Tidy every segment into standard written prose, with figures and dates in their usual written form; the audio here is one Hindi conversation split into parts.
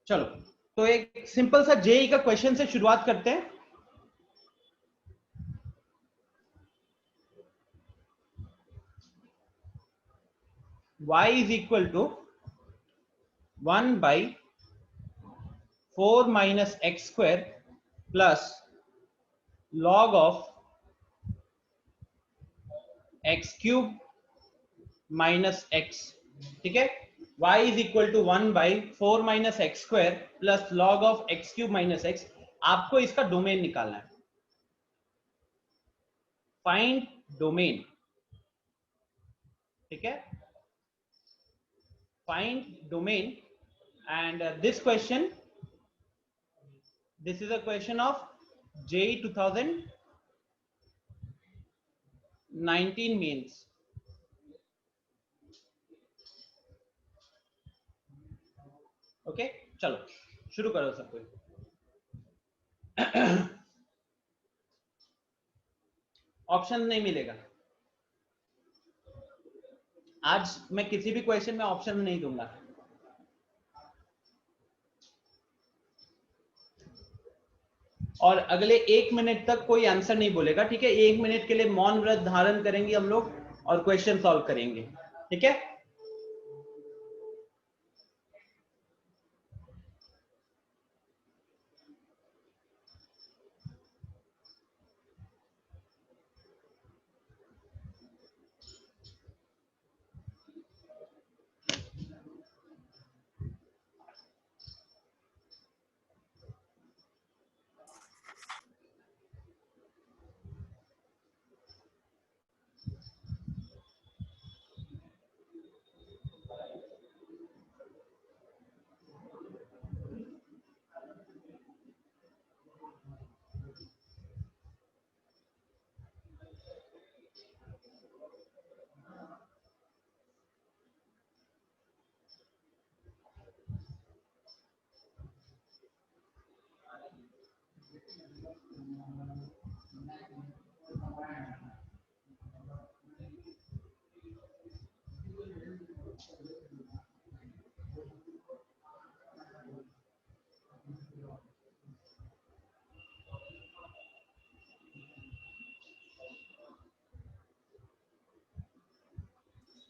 चलो तो एक सिंपल सा जेई का क्वेश्चन से शुरुआत करते हैं। y is equal to 1 by 4 minus x square plus log of x cube minus x। ठीक है, y is equal to 1 by 4 minus x square plus log of x cube minus x। आपको इसका डोमेन निकालना है, फाइंड डोमेन। ठीक है, find domain, and this question, this is a question of JEE 2019 means। Okay चलो शुरू करो सब कोई। ऑप्शन नहीं मिलेगा आज, मैं किसी भी क्वेश्चन में ऑप्शन नहीं दूंगा। और अगले 1 मिनट तक कोई आंसर नहीं बोलेगा। ठीक है, 1 मिनट के लिए मौन व्रत धारण करेंगे हम लोग और क्वेश्चन सॉल्व करेंगे। ठीक है,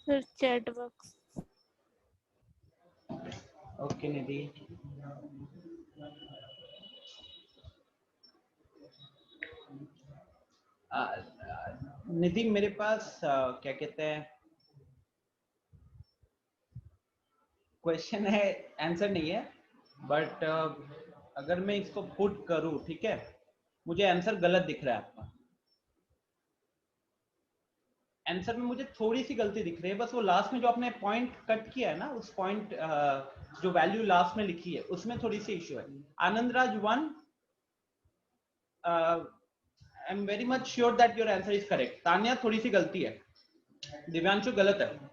सर चैट बॉक्स। ओके निधि, निधि मेरे पास क्या कहते हैं क्वेश्चन है, आंसर नहीं है, बट अगर मैं इसको पुट करूं, ठीक है, मुझे आंसर गलत दिख रहा है आपका। आंसर में मुझे थोड़ी सी गलती दिख रही है, बस वो लास्ट में जो आपने पॉइंट कट किया है ना, उस पॉइंट जो वैल्यू लास्ट में लिखी है उसमें थोड़ी सी इश्यू है। Anand Raj 1, I am very much sure that your answer is correct. Tanya थोड़ी सी गलती है, दिव्यांशु गलत है।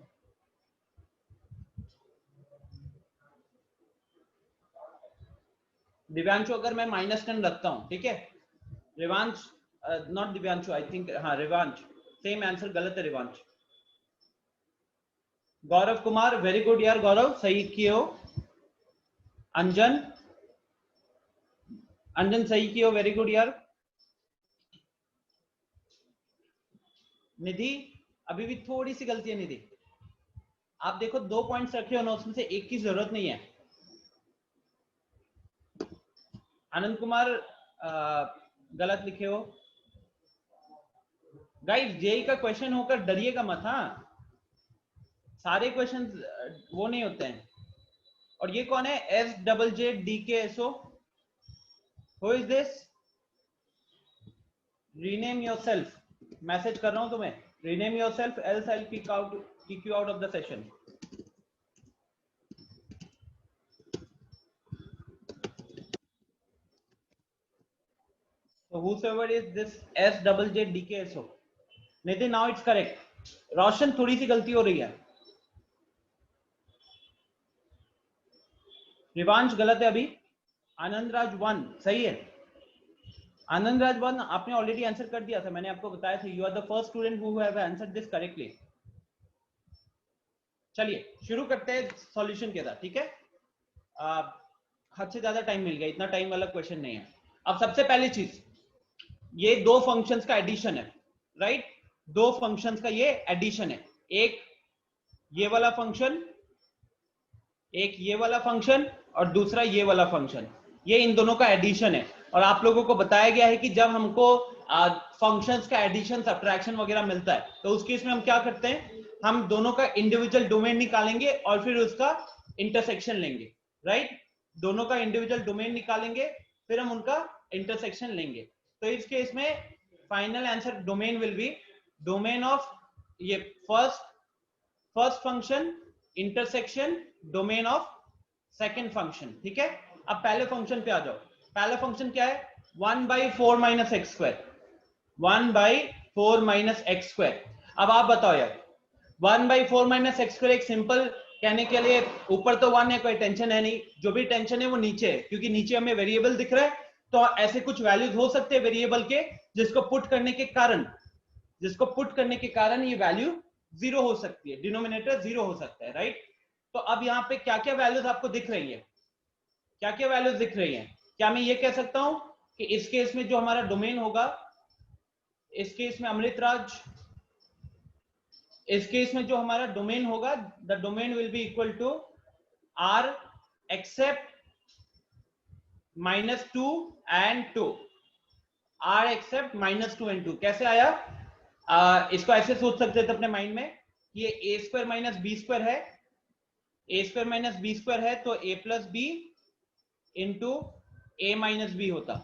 दिव्यांशु अगर मैं -10 रखता हूं, ठीक है, Rivansh not Divyanshu, I think हाँ रिवांश, सेम आंसर गलत है रिवांश। गौरव कुमार वेरी गुड यार, गौरव सही किए हो। अंजन, अंजन सही किए हो, वेरी गुड यार। निधि अभी भी थोड़ी सी गलती है निधि, आप देखो 2 पॉइंट्स रखे हो ना, उसमें से एक की जरूरत नहीं है। आनंद कुमार गलत लिखे हो। गाइस जेई का क्वेश्चन होकर डरिएगा मत, हाँ सारे क्वेश्चन वो नहीं होते हैं। और ये कौन है, SJJDKSO, who is this? Rename yourself, message कर रहा हूं तुम्हें, rename yourself else I will kick you out of the session. So whosoever is this SJJDKSO, Nitin now it's correct. Roshan थोड़ी सी गलती हो रही है, रिवांश गलत है अभी, आनंद राज 1 सही है। आनंद राज 1 आपने ऑलरेडी आंसर कर दिया था, मैंने आपको बताया था, you are the first student who have answered this correctly. चलिए शुरू करते हैं सॉल्यूशन के साथ, ठीक है। हद से ज्यादा टाइम मिल गया, इतना टाइम वाला क्वेश्चन नहीं है। अब सबसे पहली चीज, ये दो फंक्शंस का एडिशन है, राइट? दो फंक्शंस का ये एडिशन है, एक ये वाला फंक्शन, एक ये वाला फंक्शन और दूसरा ये वाला फंक्शन, ये इन दोनों का एडिशन है। और आप लोगों को बताया गया है कि जब हमको फंक्शंस का एडिशन सब्ट्रैक्शन वगैरह मिलता है तो उस केस में हम क्या करते हैं, हम दोनों का इंडिविजुअल डोमेन निकालेंगे और फिर उसका इंटरसेक्शन लेंगे, राइट? दोनों का इंडिविजुअल डोमेन निकालेंगे, फिर हम उनका इंटरसेक्शन लेंगे। तो इस केस में final answer domain will be domain of ये first function intersection domain of second function, ठीक है? अब पहले फंक्शन पे आ जाओ। पहला फंक्शन क्या है? 1/4 minus x square, 1/4 minus x square. अब आप बताओ यार, 1/4 माइनस एक्स स्क्वायर एक सिंपल कहने के लिए, ऊपर तो 1 है, कोई टेंशन है नहीं, जो भी टेंशन है वो नीचे है, क्योंकि नीचे हमें वेरिएबल दिख रहा है। तो ऐसे कुछ वैल्यूज हो सकते हैं वेरिएबल के जिसको पुट करने के कारण ये वैल्यू जीरो हो सकती है, डिनोमिनेटर जीरो हो सकता है, राइट? तो अब यहाँ पे क्या क्या वैल्यूज आपको दिख रही है, क्या क्या वैल्यूज दिख रही हैं? क्या मैं ये कह सकता हूं कि इस केस में जो हमारा डोमेन होगा, इस केस में अमृतराज, इस केस में जो हमारा डोमेन होगा, the domain will be equal to R except -2 and 2, R except -2 and 2। कैसे आया? इसको ऐसे सोच सकते थे अपने माइंड में, ये a square minus B square है, a square minus B square है, तो a plus B into A minus B होता,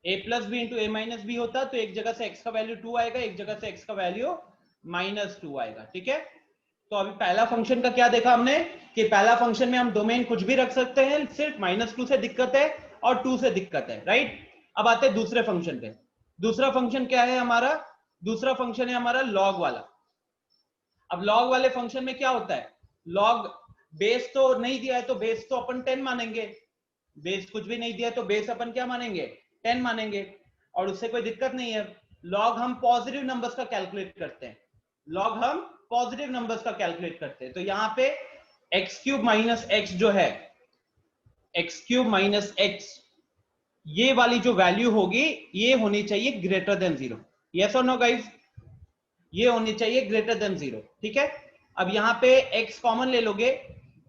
a plus B into A minus B होता। तो एक जगह से x का वैल्यू 2 आएगा, एक जगह से x का वैल्यू -2 आएगा, ठीक है? तो अभी पहला फंक्शन का क्या देखा हमने कि पहला फंक्शन में हम डोमेन कुछ भी रख सकते हैं, सिर्फ -2 से दिक्कत है और 2 से दिक्कत है, राइट? अब आते हैं दूसरे फंक्शन पे। दूसरा फंक्शन क्या है हमारा? दूसरा फंक्शन है हमारा लॉग वाला। अब लॉग वाले फंक्शन में क्या होता है, लॉग बेस तो नहीं दिया है तो बेस तो अपन 10 मानेंगे, बेस कुछ भी नहीं दिया है तो बेस अपन क्या मानेंगे, 10 मानेंगे, और उससे कोई दिक्कत नहीं है। लॉग हम पॉजिटिव नंबर्स का कैलकुलेट करते हैं, लॉग हम पॉजिटिव नंबर्स का कैलकुलेट करते हैं। तो यहां पे एक्स क्यूब माइनस एक्स जो है, एक्स क्यूब माइनस एक्स, ये वाली जो वैल्यू होगी ये होनी चाहिए ग्रेटर देन 0। यस और नो गाइस? ये होनी चाहिए ग्रेटर देन 0, ठीक है? अब यहां पे x कॉमन ले लोगे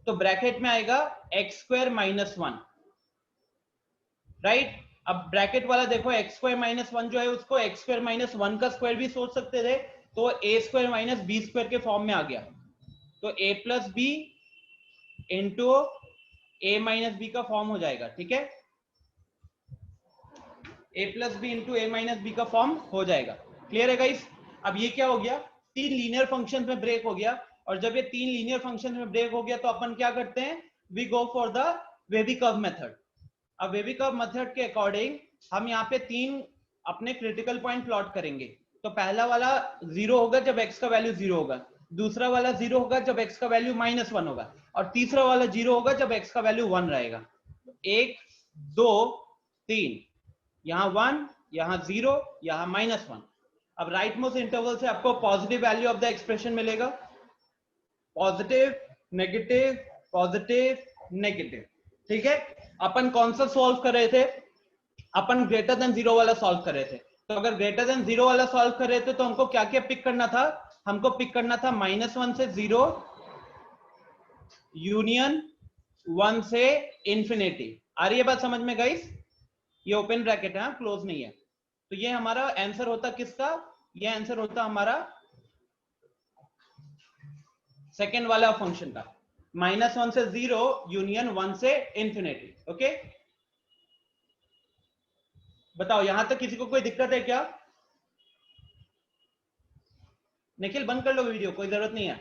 तो ब्रैकेट में आएगा एक्स स्क्वायर माइनस 1, राइट? अब ब्रैकेट वाला देखो, एक्स स्क्वायर माइनस 1 जो है उसको एक्स स्क्वायर माइनस 1 का स्क्वायर भी सोच सकते थे, तो A square minus B square के फॉर्म में आ गया। तो a plus B into A minus B का फॉर्म हो जाएगा, ठीक है? a plus B into A minus B का फॉर्म हो जाएगा। क्लियर है गाइस? अब ये क्या हो गया, तीन लीनियर फंक्शन में ब्रेक हो गया। और जब ये तीन लीनियर फंक्शन में ब्रेक हो गया तो अपन क्या करते हैं, we go for the wavy curve method. अब वेबी कर्व मेथड के अकॉर्डिंग हम यहाँ पे तीन अपने क्रिटिकल पॉइंट प्लॉट करेंगे। तो पहला वाला 0 होगा जब x का वैल्यू 0 होगा, दूसरा वाला 0 होगा जब x का वैल्यू -1 होगा, और तीसरा वाला 0 होगा जब x का वैल्यू 1 रहेगा। 1 2 3, यहाँ 1, यहाँ 0, यहाँ -1। अब राइट मोस्ट इंटरवल से आपको positive value of the expression मिलेगा, पॉजिटिव नेगेटिव पॉजिटिव नेगेटिव, ठीक है? अपन कौन सा सॉल्व कर रहे थे, अपन ग्रेटर देन 0 वाला सॉल्व कर रहे थे। तो अगर ग्रेटर देन 0 वाला सॉल्व कर रहे थे तो हमको क्या क्या पिक करना था, हमको पिक करना था -1 से 0 यूनियन 1 से इंफिनिटी। आ रही है बात समझ में गाइस? ये ओपन ब्रैकेट है, क्लोज नहीं है। तो ये हमारा आंसर होता किसका, ये आंसर होता हमारा सेकेंड वाला फंक्शन का, -1 से 0 यूनियन 1 से इंफिनिटी। ओके, बताओ यहां तक किसी को कोई दिक्कत है क्या? निखिल बंद कर लो वीडियो, कोई जरूरत नहीं है,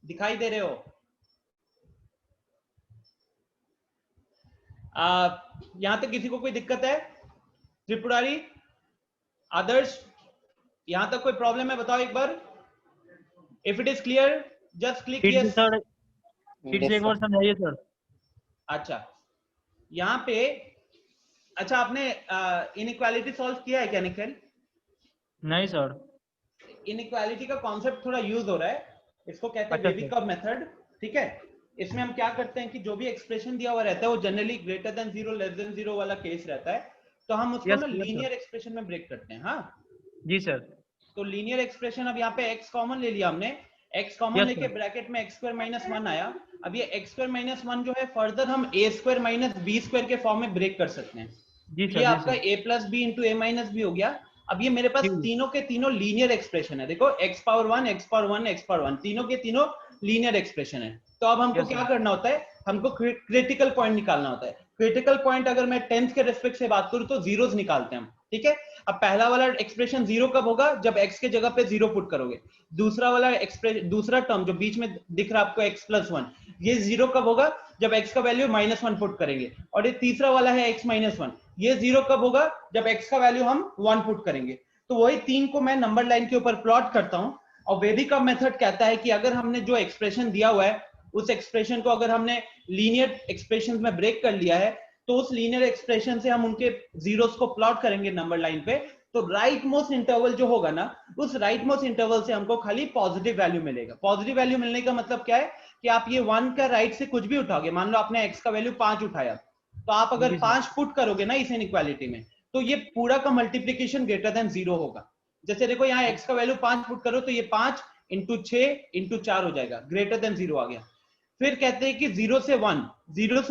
दिखाई दे रहे हो? यहां तक किसी को कोई दिक्कत है? त्रिपुरारी, आदर्श, यहां तक कोई प्रॉब्लम है? बताओ एक बार। If it is clear just click yes. Sir फिर से एक बार समझाइए सर। अच्छा, यहाँ पे अच्छा आपने इनइक्वालिटी सॉल्व किया है क्या निखिल? नहीं सर। इनइक्वालिटी का कॉन्सेप्ट थोड़ा यूज हो रहा है, इसको कहते हैं अच्छा वेबी सर। कर्व मेथड, ठीक है? इसमें हम क्या करते हैं कि जो भी एक्सप्रेशन दिया हुआ रहता है वो generally greater than 0 less than 0 वाला केस रहता है, तो हम उसको यस ना यस सर। लीनियर एक्सप्रेशन में ब्रेक करते हैं। हाँ, जी सर। तो लीनियर एक्सप्रेशन, अब यहाँ पे x कॉमन ले लिया हमने, x कॉमन यस लेके सर। ब्रैकेट में x² - 1 आया। अब ये x² - 1 जो है फर्दर हम a² - b² के फॉर्म में ब्रेक कर सकते हैं। जी तो ये सर। जी आपका sir. a + b × a - b हो गया। अब ये मेरे पास ठीक है। तीनों के तीनों लीनियर एक्सप्रेशन है। देखो x power 1 x power 1 x power 1 तीनों के तीनों लीनियर एक्सप्रेशन है। तो अब हमको यस क्या सर। करना होता है, हमको क्रिटिकल पॉइंट निकालना होता है। क्रिटिकल पॉइंट अगर मैं 10th के रिस्पेक्ट से बात करूं तो जीरोस निकालते हैं हम, ठीक है। अब पहला वाला एक्सप्रेशन जीरो कब होगा, जब x के जगह पे जीरो पुट करोगे। दूसरा वाला एक्सप्रेशन, दूसरा टर्म जो बीच में दिख रहा है आपको x + 1, ये जीरो कब होगा, जब x का वैल्यू -1 पुट करेंगे। और ये तीसरा वाला है x - 1, ये जीरो कब होगा, जब x का वैल्यू हम 1 पुट करेंगे। तो वही तीन को मैं नंबर लाइन के ऊपर प्लॉट करता हूं। और वेदिक का मेथड कहता है कि अगर हमने जो एक्सप्रेशन दिया हुआ है उस एक्सप्रेशन को अगर हमने लीनियर एक्सप्रेशन में ब्रेक कर लिया है, तो उस लीनियर एक्सप्रेशन से हम उनके जीरोस को प्लॉट करेंगे नंबर लाइन पे। तो राइट मोस्ट इंटरवल जो होगा ना, उस राइट मोस्ट इंटरवल से हमको खाली पॉजिटिव वैल्यू मिलेगा। पॉजिटिव वैल्यू मिलने का मतलब क्या है कि आप ये 1 का राइट से कुछ भी उठाओगे, मान लो आपने x का वैल्यू 5 उठाया, तो आप अगर जी सर। 5 पुट करोगे ना इस इनइक्वालिटी में, तो ये पूरा का मल्टीप्लीकेशन ग्रेटर देन 0 होगा। जैसे देखो यहाँ x का वैल्यू 5 पुट करो तो ये 5 × 6 × 4 हो जाएगा, ग्रेटर देन 0 आ गया। फिर कहते हैं कि 0 से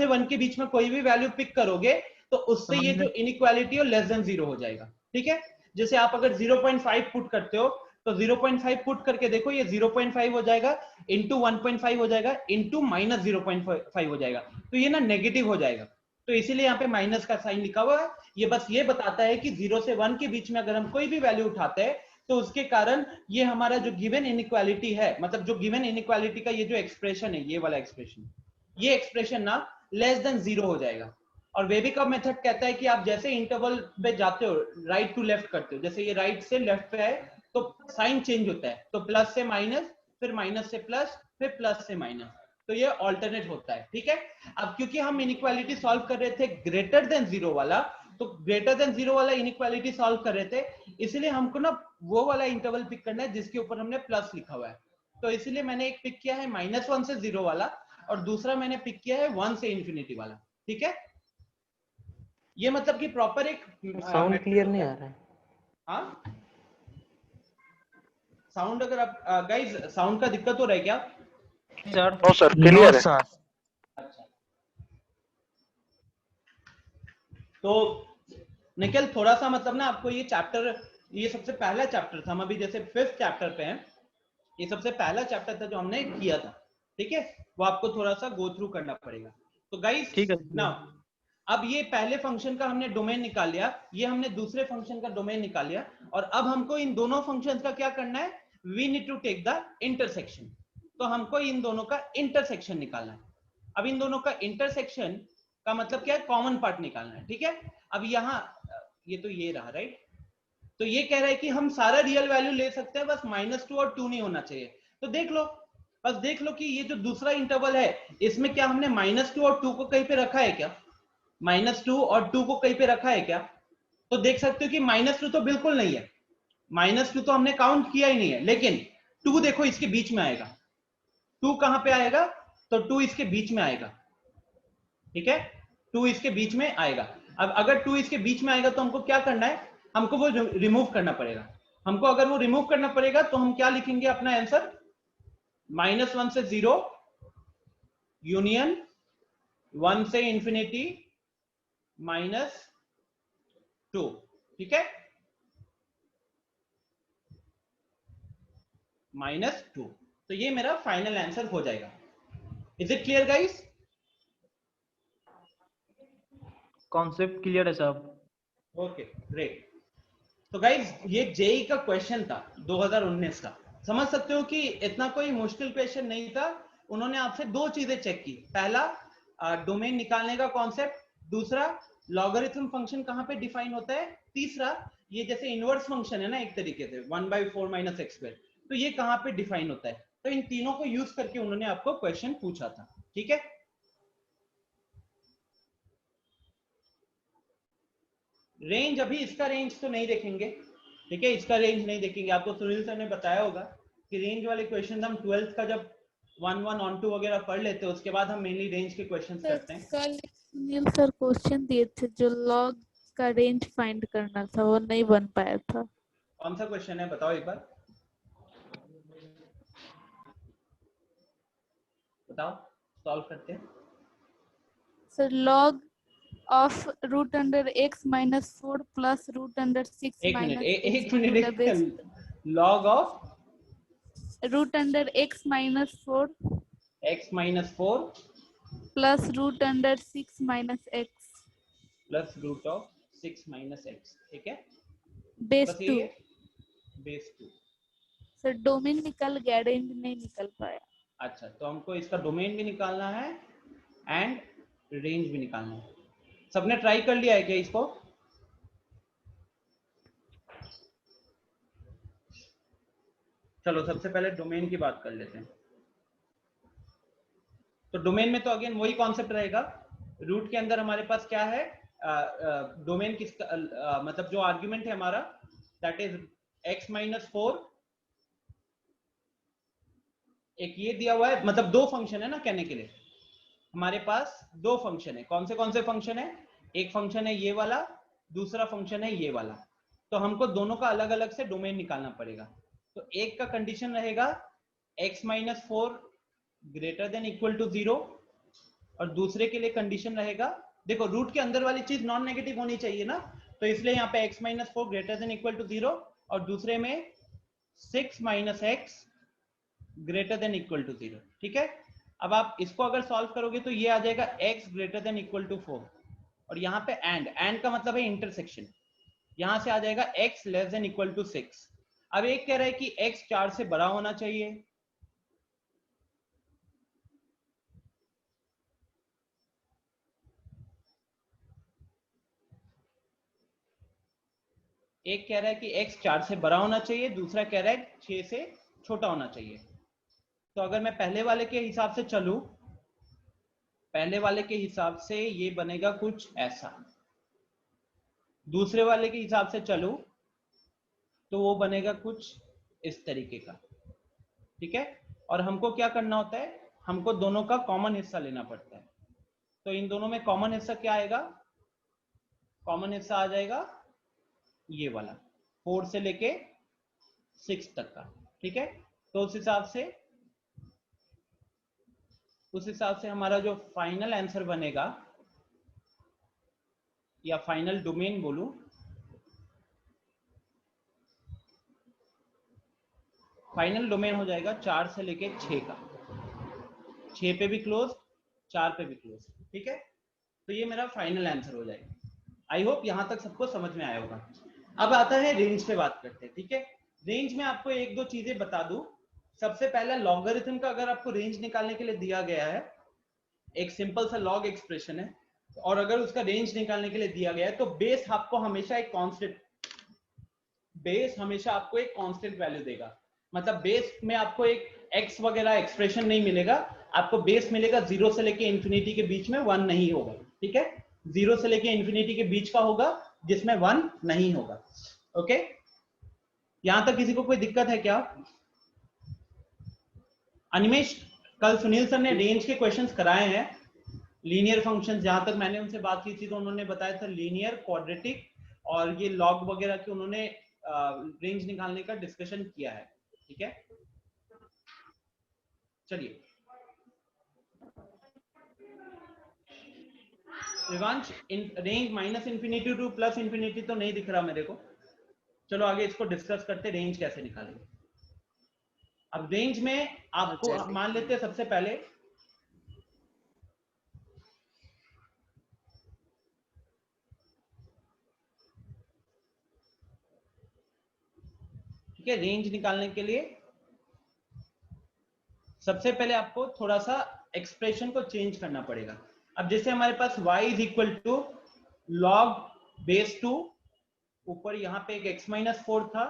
1 के बीच में कोई भी वैल्यू पिक करोगे तो तो उससे ये जो मैंने इनइक्वालिटी है लेस देन 0 हो जाएगा, ठीक है। जैसे आप अगर 0.5 पुट करते हो तो 0.5 पुट करके देखो, ये 0.5 हो जाएगा, इंटू 1.5 हो जाएगा, इंटू -0.5 हो जाएगा, तो ये ना नेगेटिव हो जाएगा। तो इसीलिए यहाँ पे माइनस का साइन लिखा हुआ है। ये बस ये बताता है कि 0 से 1 के बीच में अगर हम कोई भी वैल्यू उठाते हैं तो उसके कारण ये हमारा जो गिवन इनइक्वालिटी है, मतलब जो गिवन इनइक्वालिटी का ये जो एक्सप्रेशन है, ये वाला एक्सप्रेशन, ये एक्सप्रेशन ना लेस देन 0 हो जाएगा। और वेबिक का मेथड कहता है कि आप जैसे इंटरवल पे जाते हो, राइट टू लेफ्ट करते हो, जैसे ये राइट से लेफ्ट पे है तो साइन चेंज होता है, तो प्लस से माइनस, फिर माइनस से प्लस, फिर प्लस से माइनस, तो ये ऑल्टरनेट होता है, ठीक है। अब क्योंकि हम इनइक्वालिटी सॉल्व कर रहे थे ग्रेटर देन 0 वाला, तो ग्रेटर देन 0 वाला इनइक्वालिटी सॉल्व कर रहे थे, इसलिए हमको ना वो वाला इंटरवल पिक करना है जिसके ऊपर हमने प्लस लिखा हुआ है। तो इसलिए मैंने एक पिक किया है -1 से 0 वाला, और दूसरा मैंने पिक किया है 1 से इंफिनिटी वाला, ठीक है। ये मतलब कि प्रॉपर एक साउंड मेथड क्लियर होता नहीं है। आ रहा है हाँ, साउंड अगर आप गाइस साउंड का दिक्कत हो रहा है क्या? सर। नो सर क्लियर है सर। अच्छा, तो निखिल थोड़ा सा मतलब ना आपको ये चैप्टर, ये सबसे पहला चैप्टर था, हम अभी जैसे 5th चैप्टर पे हैं, ये सबसे पहला चैप्टर था जो हमने किया था, ठीक है। वो आपको थोड़ा सा गो थ्रू करना पड़ेगा। तो गाइस ठीक है नाउ, अब ये पहले फंक्शन का हमने डोमेन निकाल लिया, ये हमने दूसरे फंक्शन का डोमेन निकाल लिया, और अब हमको इन दोनों फंक्शंस का क्या करना है, we need to take the intersection. तो हमको इन दोनों का इंटरसेक्शन निकालना है। अब इन दोनों का इंटरसेक्शन का मतलब क्या है, कॉमन पार्ट निकालना है, ठीक है। अब यहाँ ये तो ये रहा, राइट। तो ये कह रहा है कि हम सारा रियल वैल्यू ले सकते हैं, बस -2 और 2 नहीं होना चाहिए। तो देख लो, बस देख लो कि ये जो दूसरा इंटरवल है इसमें क्या हमने -2 और 2 को कहीं पे रखा है क्या, -2 और 2 को कहीं पे रखा है क्या? तो देख सकते हो कि -2 तो बिल्कुल नहीं है, -2 तो हमने काउंट किया ही नहीं है, लेकिन 2 देखो इसके बीच में आएगा। 2 कहां पे आएगा, तो 2 इसके बीच में आएगा, ठीक है। 2 इसके बीच में आएगा। अब अगर 2 इसके बीच में आएगा तो हमको क्या करना है, हमको वो रिमूव करना पड़ेगा। हमको अगर वो रिमूव करना पड़ेगा तो हम क्या लिखेंगे अपना आंसर, -1 से 0 यूनियन 1 से इंफिनिटी -2, ठीक है, -2। तो ये मेरा फाइनल आंसर हो जाएगा। Is it clear guys? Concept clear है साहब। Okay great. तो गाइज ये जेई का क्वेश्चन था 2019 का, समझ सकते हो कि इतना कोई मुश्किल क्वेश्चन नहीं था। उन्होंने आपसे दो चीजें चेक की, पहला डोमेन निकालने का कॉन्सेप्ट, दूसरा लॉगरिथम फंक्शन कहां पे डिफाइन होता है, तीसरा ये जैसे इनवर्स फंक्शन है ना एक तरीके से 1/4 - x², तो ये कहां पे डिफाइन होता है। तो इन तीनों को यूज करके उन्होंने आपको क्वेश्चन पूछा था, ठीक है। रेंज, अभी इसका रेंज तो नहीं देखेंगे, ठीक है, इसका रेंज नहीं देखेंगे। आपको सुनील सर ने बताया होगा कि रेंज वाले क्वेश्चन हम 12th का जब 1 1 ऑन 2 वगैरह पढ़ लेते हैं, उसके बाद हम मेनली रेंज के क्वेश्चंस सर करते हैं। कल सुनील सर क्वेश्चन दिए थे जो लॉग का रेंज फाइंड करना था, वो नहीं बन पाया था। कौन सा क्वेश्चन है बताओ एक बार, बताओ, सॉल्व करते हैं। Sir log of root under x minus 4 plus root under 6 एक मिनट, माइनस एक 2 minute, to the base log of root under x minus 4 x minus 4 plus root under 6 minus x plus root of 6 minus X, ठीक है, बेस बस 2। यही है, बेस 2। सर डोमेन निकल गया, रेंज नहीं निकल पाया। अच्छा, तो हमको इसका डोमेन भी निकालना है एंड रेंज भी निकालना है। सबने ट्राई कर लिया है क्या इसको? चलो सबसे पहले डोमेन की बात कर लेते हैं। तो डोमेन में तो अगेन वही कॉन्सेप्ट रहेगा, रूट के अंदर हमारे पास क्या है, डोमेन किसका, मतलब जो आर्ग्यूमेंट है हमारा दैट इज x माइनस 4, एक ये दिया हुआ है, मतलब दो फंक्शन है ना, कहने के लिए हमारे पास दो फंक्शन है। कौन से फंक्शन है? एक फंक्शन है ये वाला, दूसरा फंक्शन है ये वाला। तो हमको दोनों का अलग अलग से डोमेन निकालना पड़ेगा। तो एक का कंडीशन रहेगा x minus 4 greater than equal to 0, और दूसरे के लिए कंडीशन रहेगा, देखो रूट के अंदर वाली चीज नॉन नेगेटिव होनी चाहिए ना, तो इसलिए यहाँ पे x minus 4 greater than equal to 0, और दूसरे में 6 minus X greater than equal to 0, ठीक है। अब आप इसको अगर सॉल्व करोगे तो ये आ जाएगा x greater than equal to 4, और यहाँ पे एंड का मतलब है इंटरसेक्शन, यहां से आ जाएगा x less than equal to 6। अब एक कह रहा है कि x 4 से बड़ा होना चाहिए, एक कह रहा है कि x 4 से बड़ा होना चाहिए, दूसरा कह रहा है 6 से छोटा होना चाहिए। तो अगर मैं पहले वाले के हिसाब से चलूं, पहले वाले के हिसाब से ये बनेगा कुछ ऐसा, दूसरे वाले के हिसाब से चलूं तो वो बनेगा कुछ इस तरीके का, ठीक है। और हमको क्या करना होता है, हमको दोनों का कॉमन हिस्सा लेना पड़ता है। तो इन दोनों में कॉमन हिस्सा क्या आएगा, कॉमन हिस्सा आ जाएगा ये वाला 4 से लेके 6 तक का, ठीक है। तो उस हिसाब से हमारा जो फाइनल आंसर बनेगा, या फाइनल डोमेन बोलूं, फाइनल डोमेन हो जाएगा 4 से लेके 6 का, 6 पे भी क्लोज, 4 पे भी क्लोज, ठीक है। तो ये मेरा फाइनल आंसर हो जाएगा। आई होप यहां तक सबको समझ में आया होगा। अब आता है रेंज पे बात करते हैं, ठीक है। रेंज में आपको एक दो चीजें बता दूं। सबसे पहला लॉगरिथम का अगर आपको रेंज निकालने के लिए दिया गया है, एक सिंपल सा लॉग एक्सप्रेशन है, और अगर उसका रेंज निकालने के लिए दिया गया है, तो बेस आपको हमेशा एक कांस्टेंट वैल्यू देगा। मतलब बेस में आपको एक x वगैरह एक्सप्रेशन नहीं मिलेगा, आपको बेस मिलेगा 0 से लेके इंफिनिटी के बीच में 1 नहीं होगा, ठीक है। 0 से लेके इंफिनिटी के बीच का होगा जिसमें 1 नहीं होगा, ओके। यहां तक किसी को कोई दिक्कत है क्या? अनिमेश, कल सुनील सर ने रेंज के क्वेश्चंस कराए हैं, लीनियर फंक्शंस, जहां तक मैंने उनसे बात की थी तो उन्होंने बताया था लीनियर, क्वाड्रेटिक और ये लॉग वगैरह की उन्होंने रेंज निकालने का डिस्कशन किया है, ठीक है। चलिए Rivansh, range minus infinity two plus infinity तो नहीं दिख रहा मेरे को। चलो आगे इसको डिस्कस करते, रेंज कैसे निकालेंगे। अब रेंज में आपको मान लेते हैं सबसे पहले, ठीक है, रेंज निकालने के लिए सबसे पहले आपको थोड़ा सा एक्सप्रेशन को चेंज करना पड़ेगा। अब जैसे हमारे पास y is equal to log base 2, ऊपर यहाँ पे एक x माइनस 4 था,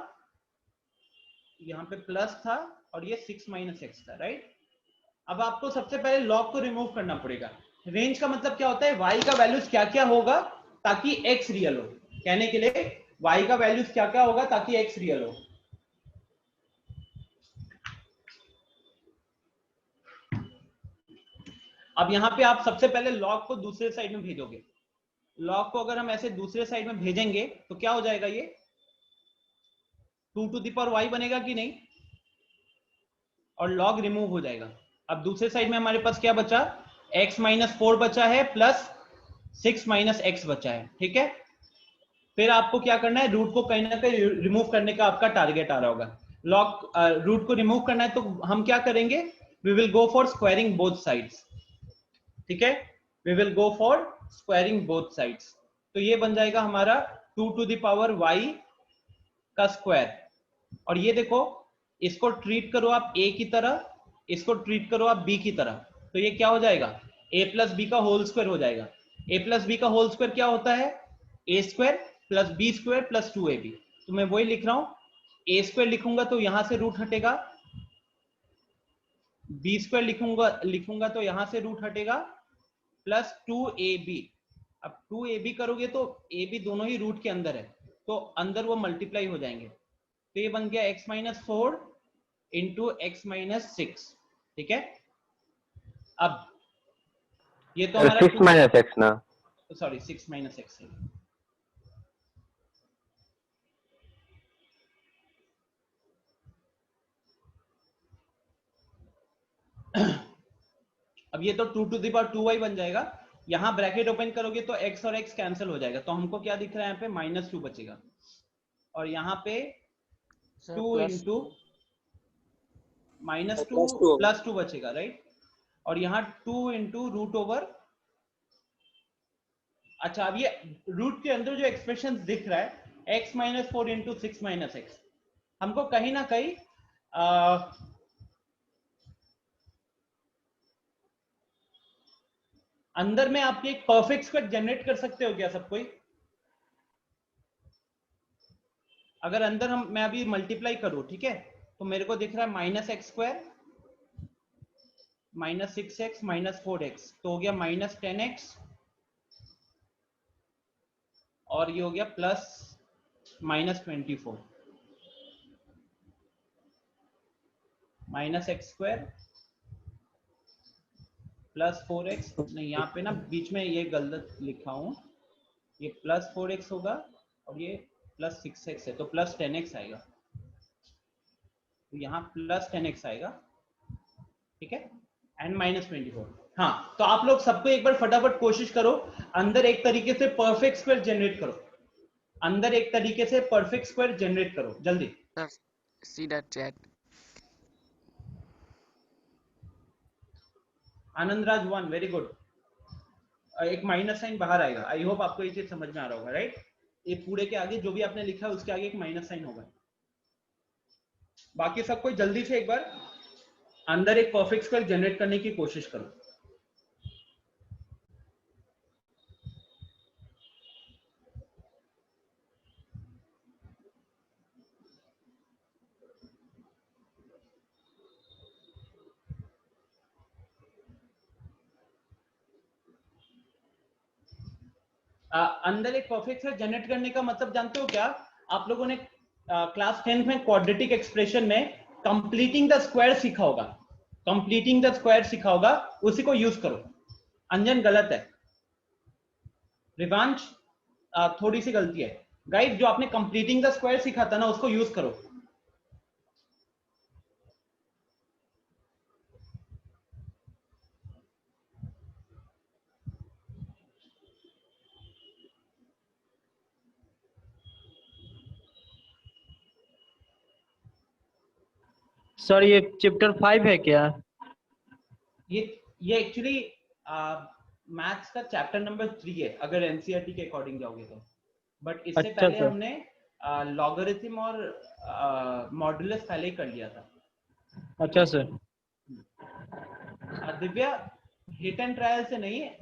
यहाँ पे प्लस था, और ये 6 माइनस एक्स था, राइट। अब आपको सबसे पहले लॉग को रिमूव करना पड़ेगा। रेंज का मतलब क्या होता है, y का वैल्यूज क्या क्या होगा ताकि x रियल हो, कहने के लिए y का वैल्यूज क्या क्या होगा ताकि x रियल हो। अब यहाँ पे आप सबसे पहले लॉग को दूसरे साइड में भेजोगे। लॉग को अगर हम ऐसे दूसरे साइड में भेजेंगे तो क्या हो जाएगा, ये 2 टू द पावर y बनेगा कि नहीं, और लॉग रिमूव हो जाएगा। अब दूसरे साइड में हमारे पास क्या बचा, x माइनस 4 बचा है प्लस 6 माइनस एक्स बचा है, ठीक है। फिर आपको क्या करना है, रूट को कहीं ना कहीं रिमूव करने का आपका टारगेट आ रहा होगा। लॉग रूट को रिमूव करना है तो हम क्या करेंगे, we will go for squaring both sides, ठीक है। We will go for squaring both sides. तो ये बन जाएगा हमारा 2 टू द पावर y का स्क्वायर। और ये देखो, इसको ट्रीट करो आप a की तरह, इसको ट्रीट करो आप b की तरह, तो ये क्या हो जाएगा, a प्लस बी का होल स्क्वायर हो जाएगा। a प्लस बी का होल स्क्वायर क्या होता है, a square plus b square plus 2ab। तो मैं वही लिख रहा हूं, a स्क्वायर लिखूंगा तो यहां से रूट हटेगा, b स्क्वायर लिखूंगा तो यहां से रूट हटेगा, प्लस 2ab। अब 2ab करोगे तो ab दोनों ही रूट के अंदर है, तो अंदर वो मल्टीप्लाई हो जाएंगे। तो ये बन गया x minus 4 into x minus 6, ठीक है। अब ये तो हमारा 6 माइनस एक्स ना, सॉरी 6 माइनस एक्स है। अब ये तो 2 टू द पावर 2y बन जाएगा। यहां ब्रैकेट ओपन करोगे तो x और x कैंसिल हो जाएगा, तो हमको क्या दिख रहा है यहाँ पे, माइनस 2 बचेगा। और यहाँ पे 2 इंटू माइनस 2 प्लस 2 बचेगा, राइट। और यहाँ 2 इंटू रूट ओवर, अच्छा अब ये रूट के अंदर जो एक्सप्रेशन दिख रहा है x minus 4 into 6 minus x, हमको कहीं ना कहीं अंदर में आप एक परफेक्ट स्क्वायर जनरेट कर सकते हो क्या सब कोई? अगर अंदर मैं अभी मल्टीप्लाई करूं, ठीक है, तो मेरे को दिख रहा है minus x square minus 6x minus 4x, तो हो गया माइनस 10x, और ये हो गया plus minus 24, minus x square plus 4x, नहीं यहाँ पे ना बीच में ये गलत लिखा हूं, ये प्लस 4x होगा और ये प्लस 6x है, तो प्लस 10x आएगा, तो यहाँ प्लस 10x आएगा, ठीक है, एंड माइनस 24। हाँ, तो आप लोग सबको एक बार फटाफट कोशिश करो, अंदर एक तरीके से परफेक्ट स्क्वायर जनरेट करो, अंदर एक तरीके से परफेक्ट स्क्वायर जनरेट करो जल्दी। See that chat. Anand Raj 1, very good. एक माइनस साइन बाहर आएगा, आई होप आपको ये चीज समझ में आ रहा होगा, राइट। ये पूरे के आगे जो भी आपने लिखा है उसके आगे एक माइनस साइन होगा। बाकी सब कोई जल्दी से एक बार अंदर एक परफेक्ट स्क्वायर जनरेट करने की कोशिश करो। अंदर एक परफेक्ट स्क्वायर जनरेट करने का मतलब जानते हो क्या? आप लोगों ने क्लास 10th में क्वाड्रेटिक एक्सप्रेशन में कंप्लीटिंग द स्क्वायर सीखा होगा, कंप्लीटिंग द स्क्वायर सीखा होगा, उसी को यूज करो। अंजन गलत है, रिवांश थोड़ी सी गलती है। गाइस, जो आपने कंप्लीटिंग द स्क्वायर सीखा था ना, उसको यूज करो। सर ये चैप्टर 5 है क्या? ये एक्चुअली मैथ्स का चैप्टर नंबर 3 है अगर एनसीईआरटी के अकॉर्डिंग जाओगे तो, बट इससे अच्छा पहले सर। हमने लॉगरिथम और मॉडुलस पहले ही कर लिया था। अच्छा sir. Divya, hit and trial से नहीं है।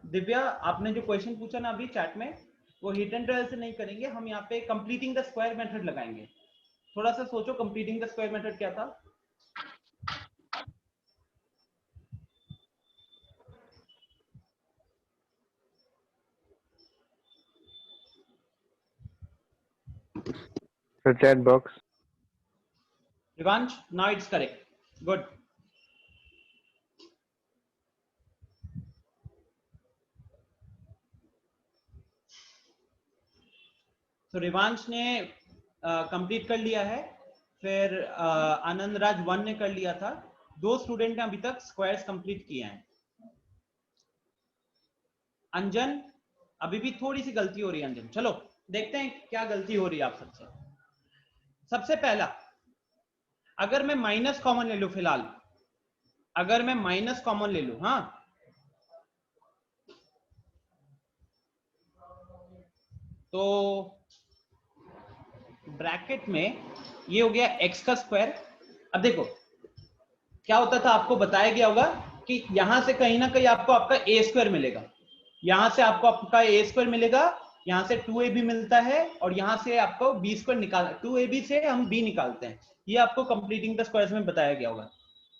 दिव्या, आपने जो क्वेश्चन पूछा ना अभी चैट में, वो हिट एंड ट्रायल से नहीं करेंगे हम, यहाँ पे कंप्लीटिंग द स्क्वायर मेथड लगाएंगे। थोड़ा सा सोचो, कंप्लीटिंग द स्क्वायर मेथड क्या था? chat box. Rivansh, now it's correct. Good. तो रिवांश ने कंप्लीट कर लिया है, फिर आनंद राज 1 ने कर लिया था। 2 स्टूडेंट ने अभी तक स्क्वायर्स कंप्लीट किए हैं। अंजन, अभी भी थोड़ी सी गलती हो रही है अंजन। चलो देखते हैं क्या गलती हो रही है आप सबसे। सबसे पहला, अगर मैं माइनस कॉमन ले लूं, फिलहाल अगर मैं माइनस कॉमन ले लूं, हाँ, तो ब्रैकेट में ये हो गया x का स्क्वायर। अब देखो क्या होता था, आपको बताया गया होगा कि यहां से कहीं ना कहीं आपको आपका a स्क्वायर मिलेगा, यहां से आपको आपका a स्क्वायर मिलेगा, यहां से 2ab मिलता है, और यहां से आपको b स्क्वायर निकाल, 2ab से हम b निकालते हैं। ये आपको कंप्लीटिंग द स्क्वायर्स में बताया गया होगा।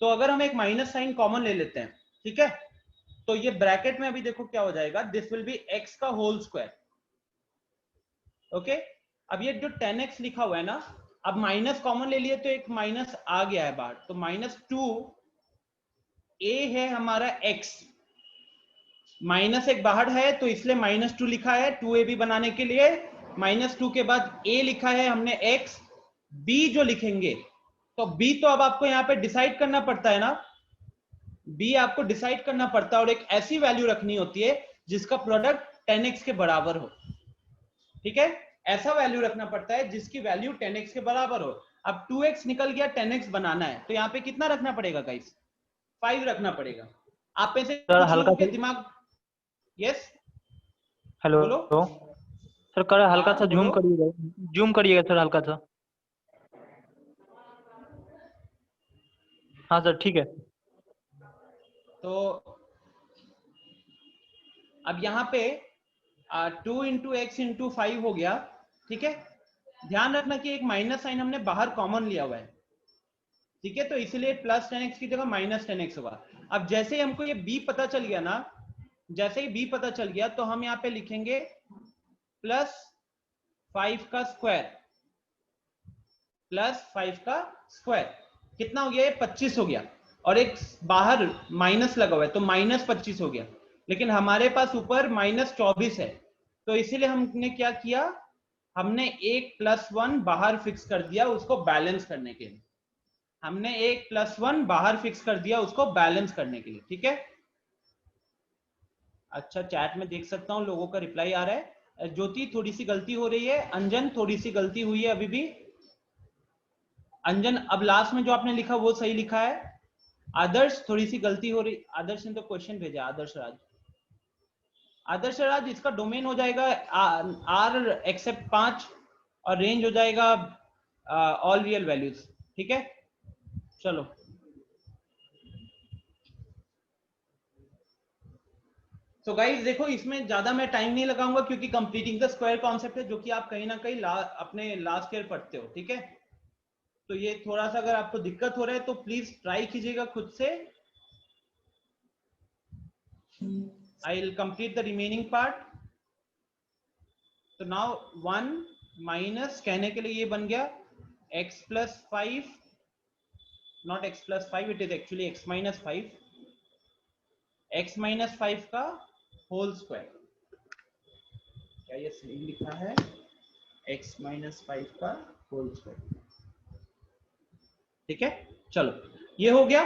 तो अगर हम एक माइनस साइन कॉमन ले लेते हैं, ठीक है, तो ये ब्रैकेट में अभी देखो क्या हो जाएगा, दिस विल बी x का होल स्क्वायर। ओके, अब ये जो 10x लिखा हुआ है ना, अब माइनस कॉमन ले लिए तो एक माइनस आ गया है बाहर, तो -2a है हमारा x, -1 बाहर है तो इसलिए -2 लिखा है 2ab बनाने के लिए। -2 के बाद a लिखा है हमने x, b जो लिखेंगे, तो b तो अब आपको यहाँ पे डिसाइड करना पड़ता है ना, b आपको डिसाइड करना पड़ता है, और एक ऐसी वैल्यू रखनी होती है जिसका प्रोडक्ट 10x के बराबर हो। ठीक है, ऐसा वैल्यू रखना पड़ता है जिसकी वैल्यू 10x के बराबर हो। अब 2x निकल गया, 10x बनाना है, तो यहाँ पे कितना रखना पड़ेगा गाइस? 5 रखना पड़ेगा। आप में से सर कुछ हल्का लोगों के सा, दिमाग, यस हेलो बोलो। सर, कर हल्का हाँ सा बोलो। जूम करिएगा सर, हल्का सा। हाँ सर, ठीक है। तो अब यहाँ पे 2 × x × 5 हो गया, ठीक है। ध्यान रखना कि एक माइनस साइन हमने बाहर कॉमन लिया हुआ है, ठीक है, तो इसलिए प्लस 10x की जगह माइनस 10x होगा। अब जैसे ही हमको ये b पता चल गया ना, जैसे ही b पता चल गया, तो हम यहाँ पे लिखेंगे +5 का स्क्वायर, +5 का स्क्वायर कितना हो गया? ये 25 हो गया, और एक बाहर माइनस लगा हुआ है तो -25 हो गया, लेकिन हमारे पास ऊपर -24 है, तो इसीलिए हमने क्या किया, हमने एक +1 बाहर फिक्स कर दिया उसको बैलेंस करने के लिए। हमने एक +1 बाहर फिक्स कर दिया उसको बैलेंस करने के लिए, ठीक है। अच्छा, चैट में देख सकता हूं लोगों का रिप्लाई आ रहा है। ज्योति थोड़ी सी गलती हो रही है, अंजन थोड़ी सी गलती हुई है अभी भी। अंजन अब लास्ट में जो आपने लिखा वो सही लिखा है। आदर्श थोड़ी सी गलती हो रही, आदर्श ने तो क्वेश्चन भेजा, आदर्श राज इसका डोमेन हो जाएगा r एक्सेप्ट 5 और रेंज हो जाएगा ऑल रियल वैल्यूज, ठीक है। चलो तो गाइस देखो, इसमें ज्यादा मैं टाइम नहीं लगाऊंगा क्योंकि कंप्लीटिंग द स्क्वायर कॉन्सेप्ट है जो कि आप कहीं ना कहीं अपने लास्ट ईयर पढ़ते हो, ठीक है। तो ये थोड़ा सा अगर आपको दिक्कत हो रहा है तो प्लीज ट्राई कीजिएगा खुद से। I will complete the remaining part. तो नाउ 1 माइनस कहने के लिए ये बन गया x + 5, not x + 5, it is actually x - 5, x - 5 का होल स्क्वायर। क्या ये सही लिखा है? x - 5 का होल स्क्वायर, ठीक है। चलो ये हो गया।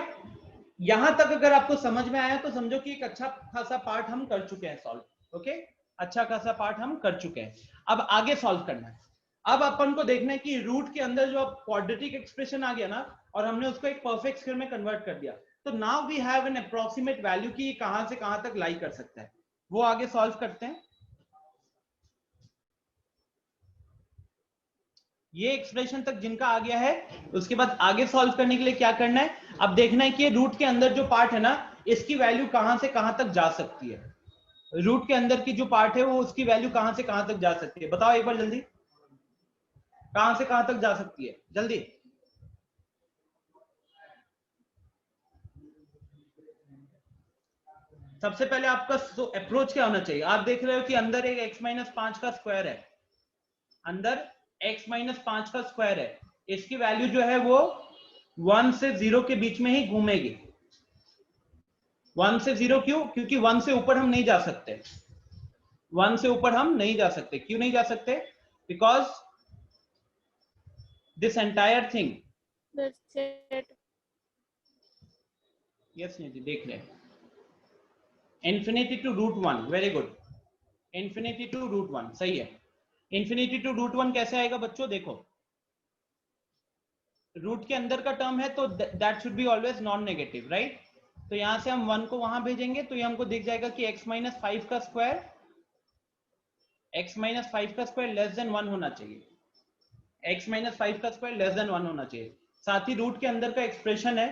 यहां तक अगर आपको समझ में आया तो समझो कि एक अच्छा खासा पार्ट हम कर चुके हैं सॉल्व। ओके, अच्छा खासा पार्ट हम कर चुके हैं। अब आगे सॉल्व करना है। अब अपन को देखना है कि रूट के अंदर जो क्वाड्रेटिक एक्सप्रेशन आ गया ना, और हमने उसको एक परफेक्ट स्क्वायर में कन्वर्ट कर दिया, तो now we have an approximate value कि कहां से कहां तक लाई कर सकता है। वो आगे सॉल्व करते हैं। ये एक्सप्रेशन तक जिनका आ गया है, उसके बाद आगे सॉल्व करने के लिए क्या करना है, अब देखना है कि रूट के अंदर जो पार्ट है ना, इसकी वैल्यू कहां से कहां तक जा सकती है। रूट के अंदर की जो पार्ट है वो उसकी वैल्यू कहां से कहां तक जा सकती है, बताओ एक बार जल्दी, कहां से कहां तक जा सकती है जल्दी। सबसे पहले आपका अप्रोच क्या होना चाहिए? आप देख रहे हो कि अंदर एक x - 5 का स्क्वायर है, अंदर x - 5 का स्क्वायर है, इसकी वैल्यू जो है वो 1 से 0 के बीच में ही घूमेगी। 1 से 0 क्यों? क्योंकि 1 से ऊपर हम नहीं जा सकते। 1 से ऊपर हम नहीं जा सकते। क्यों नहीं जा सकते? Because this entire thing, sir chat yes Nidhi देख रहे, infinity to root one, very good, infinity to root one सही है। इन्फिनिटी टू रूट वन कैसे आएगा बच्चों, देखो रूट के अंदर का टर्म है तो that should be always non negative, right. तो यहां से हम वन को वहां भेजेंगे तो ये हमको दिख जाएगा कि x माइनस फाइव का स्क्वायर, x माइनस फाइव का स्क्वायर लेस देन वन होना चाहिए, x माइनस फाइव का स्क्वायर लेस देन वन होना चाहिए। साथ ही रूट के अंदर का एक्सप्रेशन है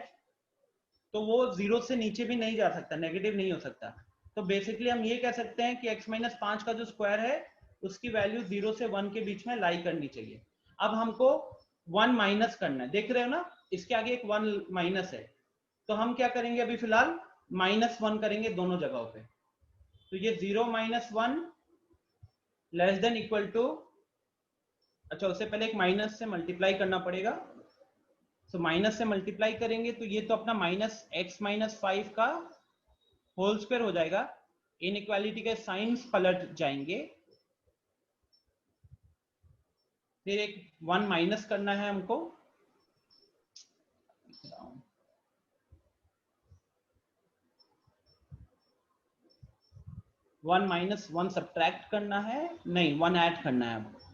तो वो जीरो से नीचे भी नहीं जा सकता, नेगेटिव नहीं हो सकता। तो बेसिकली हम ये कह सकते हैं कि x माइनस पांच का जो स्क्वायर है उसकी वैल्यू जीरो से वन के बीच में लाई करनी चाहिए। अब हमको वन माइनस करना है, देख रहे हो ना इसके आगे एक वन माइनस है, तो हम क्या करेंगे अभी फिलहाल माइनस वन करेंगे दोनों जगहों पे। तो ये zero minus one less than equal to, अच्छा उससे पहले एक माइनस से मल्टीप्लाई करना पड़ेगा, तो माइनस से मल्टीप्लाई करेंगे तो ये तो अपना माइनस एक्स माइनस फाइव का होल स्क्वायर हो जाएगा, इनइक्वालिटी के साइंस पलट जाएंगे, फिर एक वन माइनस करना है हमको, वन माइनस वन सब्ट्रैक्ट करना है, नहीं वन ऐड करना है हमको।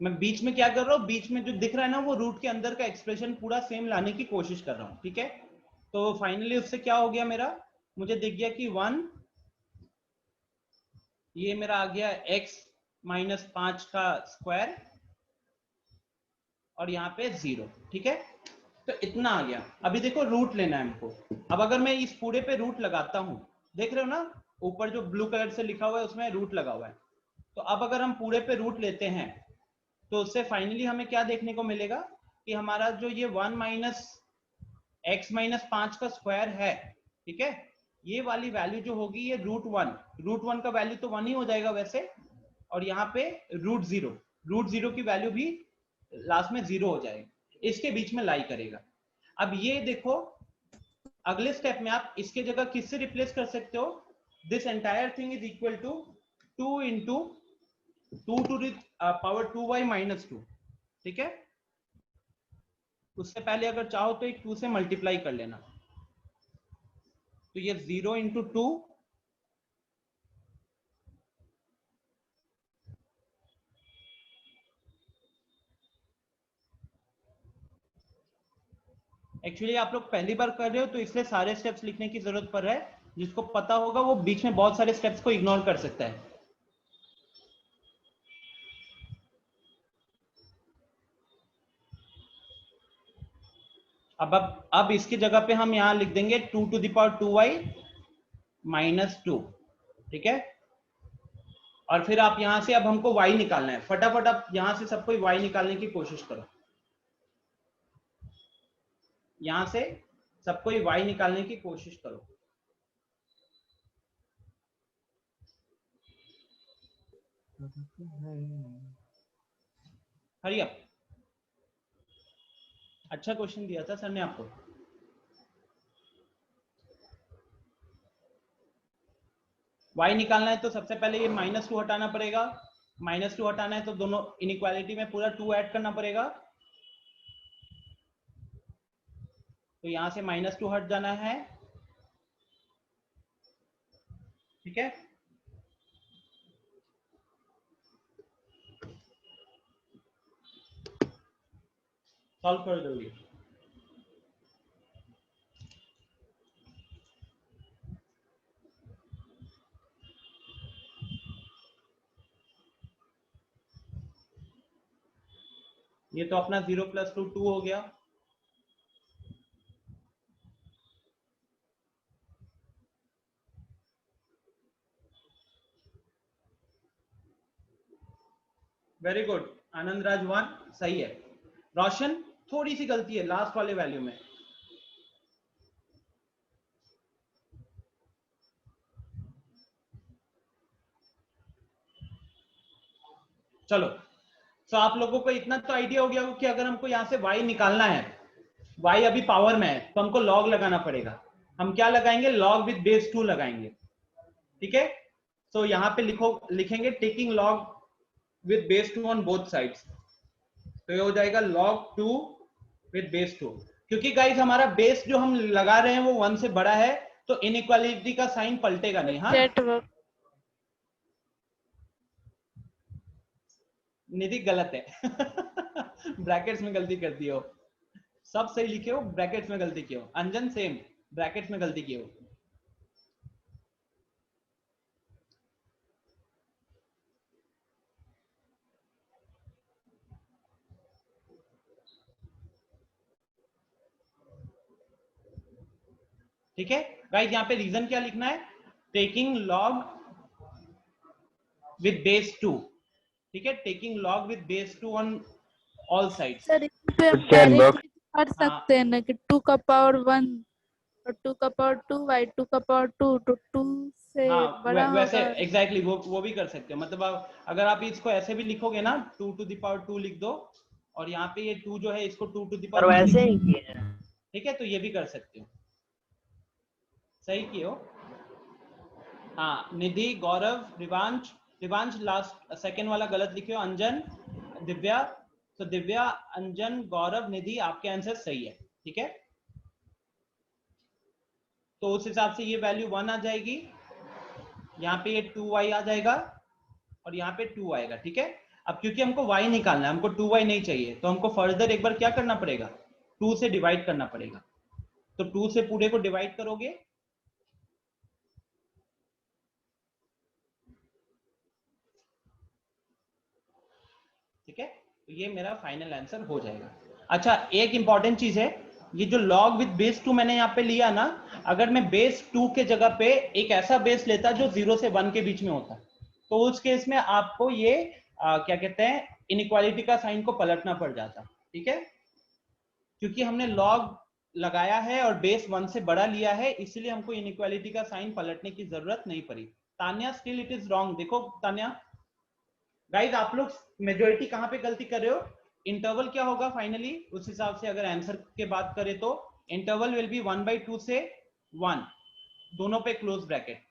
मैं बीच में क्या कर रहा हूँ, बीच में जो दिख रहा है ना वो रूट के अंदर का एक्सप्रेशन पूरा सेम लाने की कोशिश कर रहा हूँ, ठीक है। तो फाइनली उससे क्या हो गया मेरा, मुझे दिख गया कि वन, ये मेरा आ गया x माइनस पांच का स्क्वायर और यहाँ पे जीरो, ठीक है। तो इतना आ गया। अभी देखो रूट लेना है हमको। अब अगर मैं इस पूरे पे रूट लगाता हूं, देख रहे हो ना ऊपर जो ब्लू कलर से लिखा हुआ है उसमें रूट लगा हुआ है, तो अब अगर हम पूरे पे रूट लेते हैं तो उससे फाइनली हमें क्या देखने को मिलेगा कि हमारा जो ये वन माइनस एक्स माइनस पांच का स्क्वायर है, ठीक है, ये वाली वैल्यू जो होगी ये रूट वन का वैल्यू तो वन ही हो जाएगा वैसे, और यहाँ पे रूट जीरो की वैल्यू भी लास्ट में जीरो हो जाएगी, इसके बीच में लाई करेगा। अब ये देखो अगले स्टेप में आप इसके जगह किससे रिप्लेस कर सकते हो, this entire thing is equal to two into two to the power two y minus two, ठीक है। उससे पहले अगर चाहो तो एक टू से मल्टीप्लाई कर लेना, तो ये जीरो इंटू टू एक्चुअली आप लोग पहली बार कर रहे हो तो इसलिए सारे स्टेप्स लिखने की जरूरत पड़ रहा है, जिसको पता होगा वो बीच में बहुत सारे स्टेप्स को इग्नोर कर सकता है। अब इसकी जगह पे हम यहां लिख देंगे two to the power two y minus two, ठीक है। और फिर आप यहां से अब हमको y निकालना है, फटाफट आप यहां से सबको y निकालने की कोशिश करो, यहां से सबको y निकालने की कोशिश करो। हरी अप, अच्छा क्वेश्चन दिया था सर ने आपको। y निकालना है तो सबसे पहले ये माइनस टू हटाना पड़ेगा, माइनस टू हटाना है तो दोनों इनइक्वालिटी में पूरा टू ऐड करना पड़ेगा, तो यहां से माइनस टू हट जाना है, ठीक है। सॉल्व कर दो ये तो अपना जीरो प्लस टू टू हो गया, very good Anand Raj one, सही है। रोशन थोड़ी सी गलती है लास्ट वाले वैल्यू में, चलो सो आप लोगों को इतना तो आइडिया हो गया हो कि अगर हमको यहाँ से y निकालना है, y अभी पावर में है, तो हमको log लगाना पड़ेगा। हम क्या लगाएंगे? log विद बेस 2 लगाएंगे, ठीक है। तो यहाँ पे लिखेंगे taking log with base 2 on both sides, तो ये हो जाएगा log 2 विद बेस 2। क्योंकि गाइस हमारा बेस जो हम लगा रहे हैं वो 1 से बड़ा है, तो इनइक्वालिटी का साइन पलटेगा नहीं। हाँ चैट वर्क निधि गलत है ब्रैकेट्स में गलती कर दी हो, सब सही लिखे हो, ब्रैकेट्स में गलती की हो। अंजन सेम, ब्रैकेट्स में गलती की हो। ठीक है गाइस, यहाँ पे रीजन क्या लिखना है? टेकिंग लॉग विद बेस 2, ठीक है, taking log with base 2 on all sides. Sir, इस पे हम चैट बॉक्स डायरेक्टली कर सकते हैं ना कि 2 का पावर 1 और 2 का पावर 2 y 2 का पावर 2 तो 2 से हाँ बड़ा वैसे होगा। एग्जैक्टली वो भी कर सकते हो। मतलब अगर आप इसको ऐसे भी लिखोगे ना, 2 टू द पावर 2 लिख दो, और यहाँ पे ये 2 जो है इसको 2 टू द और पावर वैसे ही किए हैं। ठीक है, तो ये भी कर सकते हो। सही किए हो। हाँ निधि, गौरव, रिवांश लास्ट सेकंड वाला गलत लिखे हो। अंजन, दिव्या, तो दिव्या, अंजन, गौरव, निधि, आपके आंसर सही है, ठीक है। तो उस हिसाब से ये वैल्यू 1 आ जाएगी, यहाँ पे ये 2y आ जाएगा, और यहाँ पे 2 आएगा, ठीक है। अब क्योंकि हमको y निकालना है, हमको 2y नहीं चाहिए, तो हमको फर्दर एक बार क्या करना पड़ेगा? 2 से डिवाइड करना पड़ेगा। तो 2 से पूरे को डिवाइड करोगे, ठीक है, तो ये मेरा फाइनल आंसर हो जाएगा। अच्छा, एक इंपॉर्टेंट चीज है, ये जो log विद बेस 2 मैंने यहाँ पे लिया ना, अगर मैं बेस 2 के जगह पे एक ऐसा बेस लेता जो 0 से 1 के बीच में होता, तो उस केस में आपको ये क्या कहते हैं, इनइक्वालिटी का साइन को पलटना पड़ जाता, ठीक है। क्योंकि हमने log लगाया है और बेस 1 से बड़ा लिया है, इसलिए हमको इनइक्वालिटी का साइन पलटने की जरूरत नहीं पड़ी। Tanya, still it is wrong. देखो तान्या, गाइस आप लोग मेजोरिटी कहां पे गलती कर रहे हो? इंटरवल क्या होगा फाइनली, उस हिसाब से अगर आंसर के बात करें तो इंटरवल विल बी 1/2 से 1, दोनों पे क्लोज ब्रैकेट।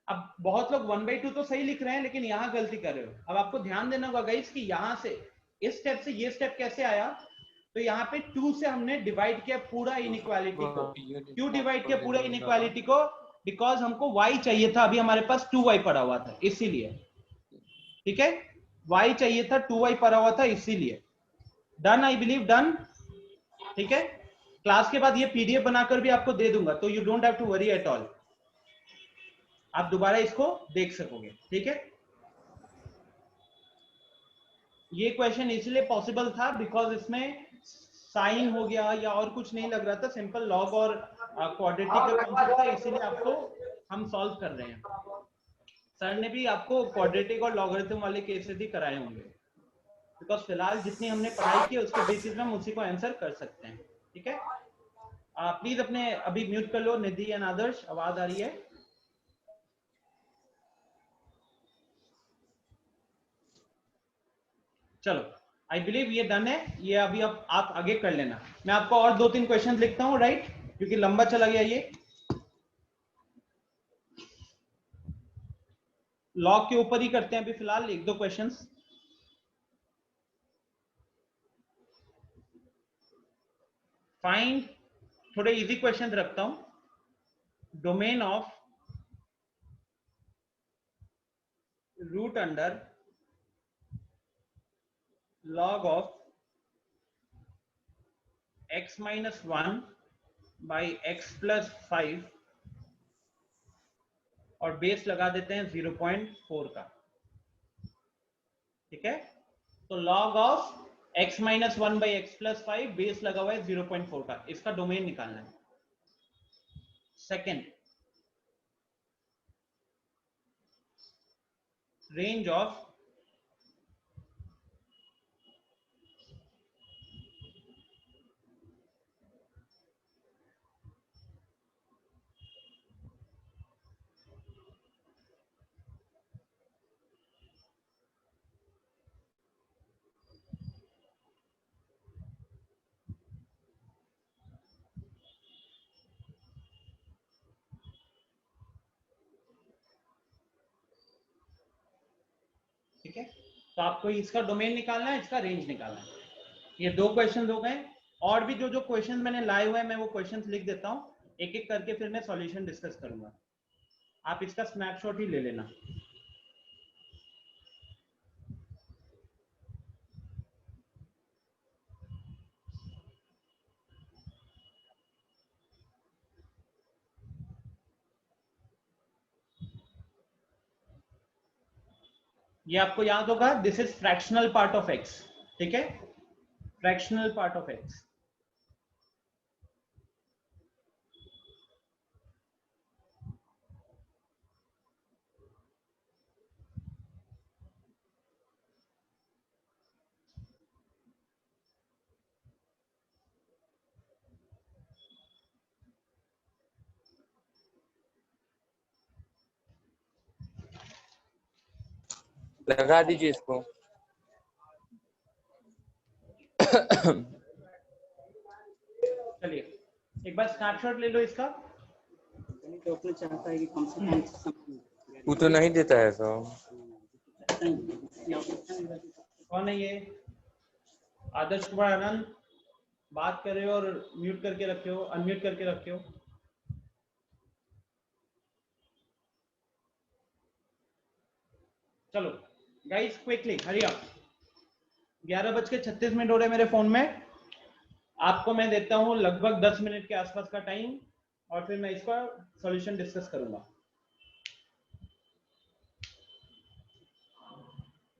अब बहुत लोग 1/2 तो सही लिख रहे हैं, लेकिन यहां गलती कर रहे हो। अब आपको ध्यान देना होगा गाइस कि यहां से इस स्टेप से ये स्टेप कैसे आया, तो यहाँ पे 2 से हमने डिवाइड किया पूरा इनइक्वालिटी को। क्यों डिवाइड किया पूरा इनइक्वालिटी को? बिकॉज हमको y चाहिए था, अभी हमारे पास 2y पड़ा हुआ था, इसीलिए, ठीक है। y चाहिए था, 2y पड़ा हुआ था, इसीलिए। डन, आई बिलीव डन, ठीक है। क्लास के बाद ये पीडीएफ बनाकर भी आपको दे दूंगा, तो you don't have to worry at all, आप दोबारा इसको देख सकोगे, ठीक है। ये क्वेश्चन इसलिए पॉसिबल था बिकॉज इसमें साइन हो गया या और कुछ नहीं लग रहा था, सिंपल लॉग और क्वाड्रेटिक का कॉन्सेप्ट था, इसीलिए आपको हम सॉल्व कर रहे हैं। सर ने भी आपको क्वाड्रेटिक और लॉगरिथम वाले केसेस भी कराए होंगे, बिकॉज फिलहाल जितनी हमने पढ़ाई की उसके बेसिस में हम उसी को आंसर कर सकते हैं, ठीक है। प्लीज अपने अभी म्यूट कर लो निधि एंड आदर्श, आवाज आ रही है। चलो, आई बिलीव ये डन है, ये अभी अब आप आगे कर लेना। मैं आपको और 2-3 क्वेश्चन लिखता हूँ, राइट, क्योंकि लंबा चला गया ये। लॉग के ऊपर ही करते हैं अभी फिलहाल 1-2 क्वेश्चंस। फाइंड, थोड़े इजी क्वेश्चन रखता हूं। Domain of root under log of x minus 1 by x plus 5 और बेस लगा देते हैं 0.4 का, ठीक है। तो log of x minus 1 by x plus 5, base लगा हुआ है 0.4 का, इसका डोमेन निकालना है। सेकेंड, रेंज ऑफ तो आपको इसका डोमेन निकालना है, इसका रेंज निकालना है। ये दो क्वेश्चन हो गए। और भी जो जो क्वेश्चन मैंने लाए हुए हैं मैं वो क्वेश्चन लिख देता हूँ, एक एक करके फिर मैं सॉल्यूशन डिस्कस करूंगा। आप इसका स्नैपशॉट ही ले लेना। ये आपको याद होगा, this is fractional part of x, ठीक है, फ्रैक्शनल पार्ट ऑफ एक्स। लगा दीजिए इसको। चलिए एक बार स्नैपशॉट ले लो इसका। तो अपने चाहता है कि कम से कम समय वो तो नहीं देता है तो। कौन है ये? आदर्श कुमार आनंद बात कर रहे हो और म्यूट करके रखे हो, अनम्यूट करके रखे हो। चलो गाइस क्विकली हरी अप। 11:36 हो रहे मेरे फोन में। आपको मैं देता हूं लगभग 10 मिनट के आसपास का टाइम, और फिर मैं इसका सॉल्यूशन डिस्कस करूंगा।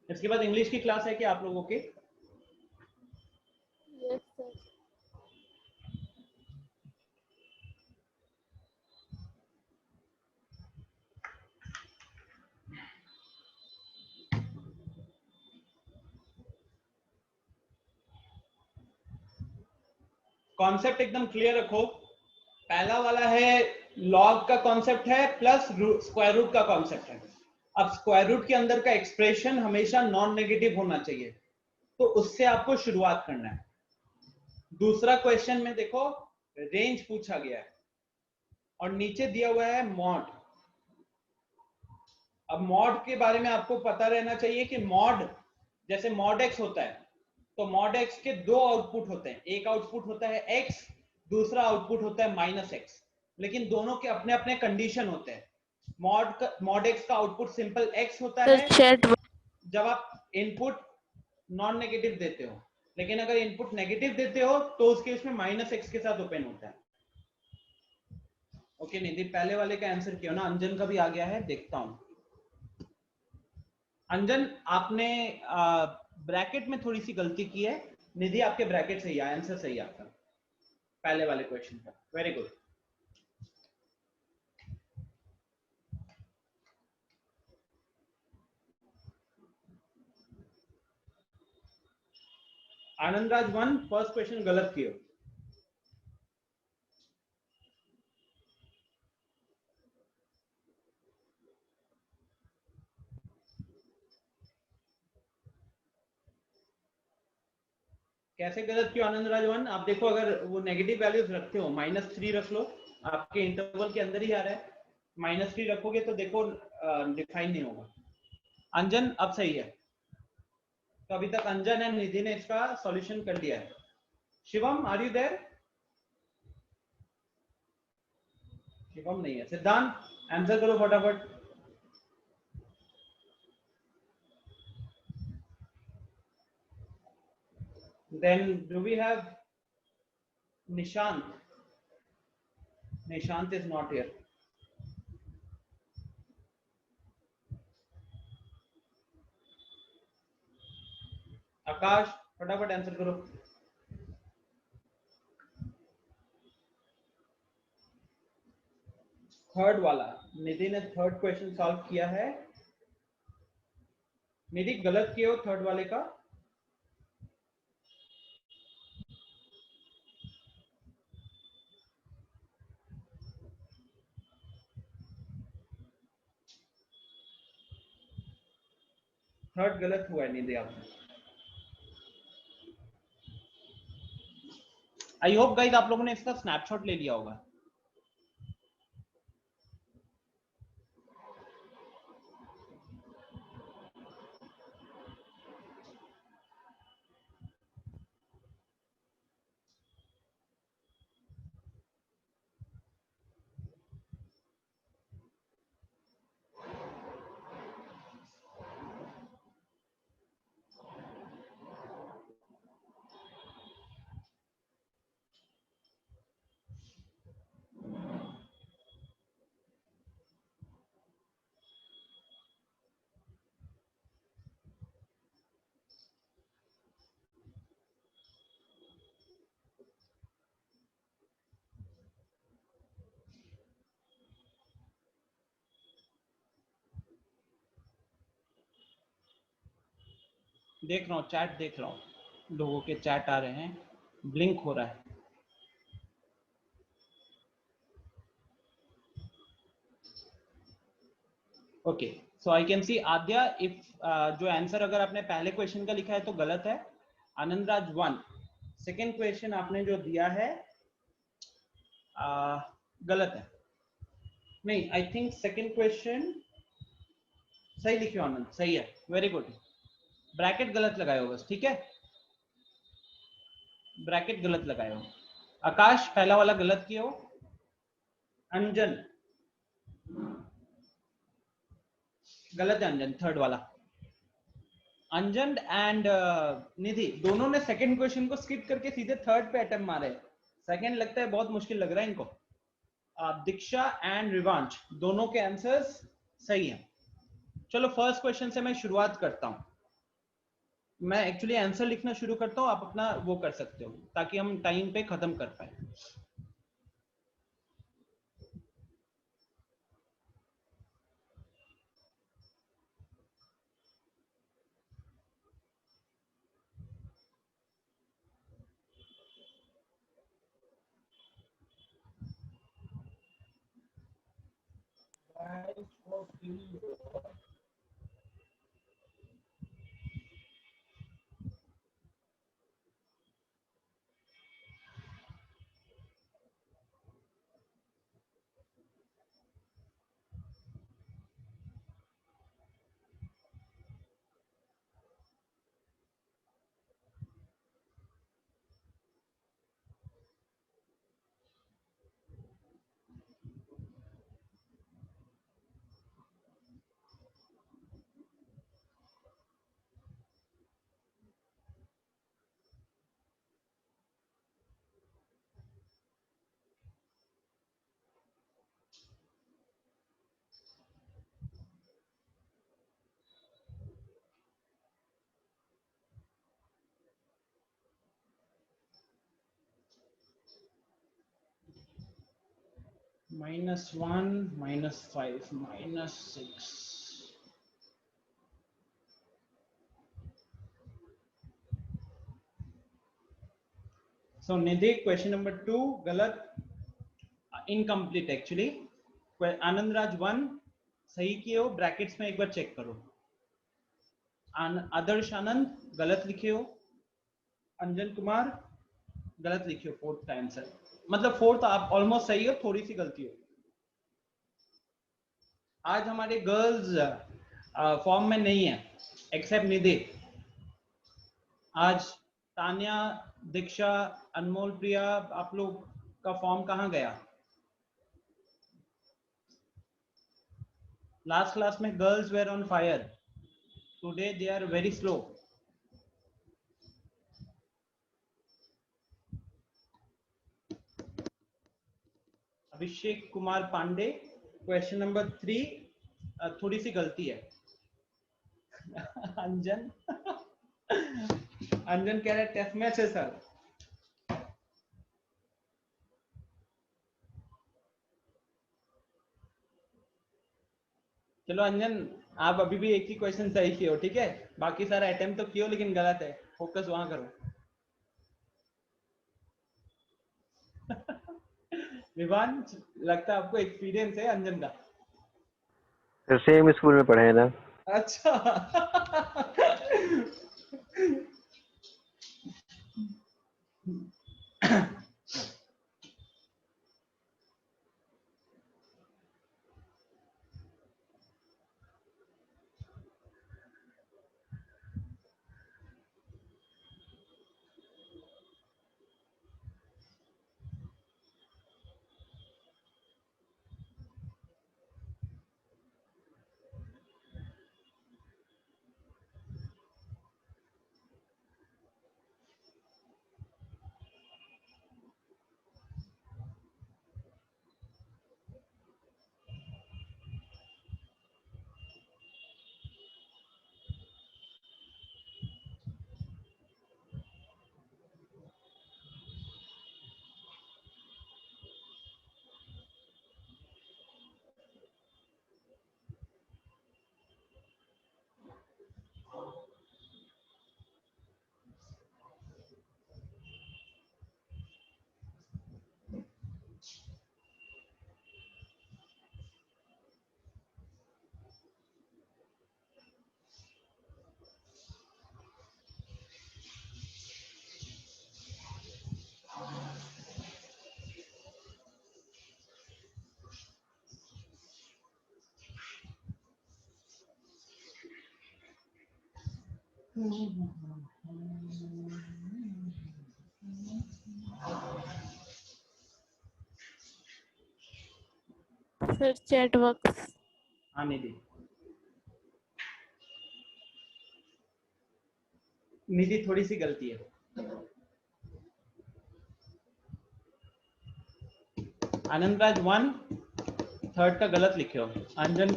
इसके बाद इंग्लिश की क्लास है क्या आप लोगों की? Yes sir. कॉन्सेप्ट एकदम क्लियर रखो। पहला वाला है लॉग का कॉन्सेप्ट है प्लस स्क्वायर रूट का कॉन्सेप्ट है। अब स्क्वायर रूट के अंदर का एक्सप्रेशन हमेशा नॉन नेगेटिव होना चाहिए, तो उससे आपको शुरुआत करना है। दूसरा क्वेश्चन में देखो रेंज पूछा गया है और नीचे दिया हुआ है मॉड। अब मॉड के बारे में आपको पता रहना चाहिए कि मॉड जैसे मॉड एक्स होता है, तो मॉड एक्स के दो आउटपुट होते हैं। एक आउटपुट होता है एक्स, दूसरा आउटपुट होता है माइनस एक्स, लेकिन दोनों के अपने अपने कंडीशन होते हैं। मॉड एक्स का आउटपुट सिंपल एक्स होता सर है चैट जब आप इनपुट नॉन नेगेटिव देते हो, लेकिन अगर इनपुट नेगेटिव देते हो तो उस केस में माइनस एक्स के साथ ओपन होता है। ओके निधि, पहले वाले का आंसर किया ना? अंजन का भी आ गया है, देखता हूं। अंजन आपने ब्रैकेट में थोड़ी सी गलती की है। निधि आपके ब्रैकेट सही है, आंसर सही है आपका पहले वाले क्वेश्चन का। Very good. Anandraj 1 first question गलत किए। कैसे गलत किया आनंदराज 1? आप देखो, अगर वो नेगेटिव वैल्यूज रखते हो, -3 रख लो, आपके इंटरवल के अंदर ही आ रहा है। -3 रखोगे तो देखो डिफाइन नहीं होगा। अंजन अब सही है। तो अभी तक अंजन एंड निधि ने इसका सॉल्यूशन कर दिया है। Shivam are you there? Shivam नहीं है। सिद्धांत आंसर करो फटाफट। Then do we have Nishant? Nishant is not here. आकाश फटाफट आंसर करो। थर्ड वाला निधि ने थर्ड क्वेश्चन सॉल्व किया है। निधि गलत किए हो थर्ड वाले का। थर्ड गलत हुआ है निधि आपसे। आई होप गाइस आप लोगों ने इसका स्नैपशॉट ले लिया होगा। देख रहा हूँ चैट, देख रहा हूँ लोगों के चैट आ रहे हैं, ब्लिंक हो रहा है। Okay, so I can see Aadya, if जो आंसर अगर आपने पहले क्वेश्चन का लिखा है तो गलत है। आनंदराज 1, सेकेंड क्वेश्चन आपने जो दिया है गलत है। नहीं, आई थिंक सेकेंड क्वेश्चन सही लिखे हो आनंद, सही है, वेरी गुड। ब्रैकेट गलत लगाए हो बस, ठीक है, ब्रैकेट गलत लगाए हो। आकाश पहला वाला गलत किए हो। अंजन गलत है, अंजन थर्ड वाला। अंजन एंड निधि दोनों ने सेकंड क्वेश्चन को स्किप करके सीधे थर्ड पे अटेम्प्ट मारे। सेकंड लगता है बहुत मुश्किल लग रहा है इनको। दीक्षा एंड रिवांश दोनों के आंसर्स सही हैं। चलो फर्स्ट क्वेश्चन से मैं शुरुआत करता हूं। मैं एक्चुअली आंसर लिखना शुरू करता हूं, आप अपना वो कर सकते हो ताकि हम टाइम पे खत्म कर पाए। -1, -5, -6। सो निधि क्वेश्चन नंबर 2 गलत, इनकम्प्लीट एक्चुअली। आनंदराज 1 सही किए हो, ब्रैकेट्स में एक बार चेक करो। आदर्श आनंद गलत लिखे हो। अंजन कुमार गलत लिखे हो फोर्थ का आंसर, मतलब फोर्थ आप ऑलमोस्ट सही हो, थोड़ी सी गलती हो। आज हमारे गर्ल्स फॉर्म में नहीं है एक्सेप्ट निधि। आज तान्या, दीक्षा, अनमोल, प्रिया, आप लोग का फॉर्म कहाँ गया? लास्ट क्लास में girls were on fire, today they are very slow. Abhishek Kumar Pandey question number 3 थोड़ी सी गलती है। अंजन अंजन कह रहे टेस्ट मैच है सर। चलो अंजन, आप अभी भी एक ही क्वेश्चन सही किए हो, ठीक है, बाकी सारा अटेम्प्ट तो किए हो लेकिन गलत है, फोकस वहां करो। विवान, लगता है आपको एक्सपीरियंस है अंजन का। तो सेम स्कूल में पढ़े हैं ना। अच्छा सर चैट बॉक्स आने दी। निधि थोड़ी सी गलती है। आनंद राज 1 थर्ड का गलत लिखे हो। अंजन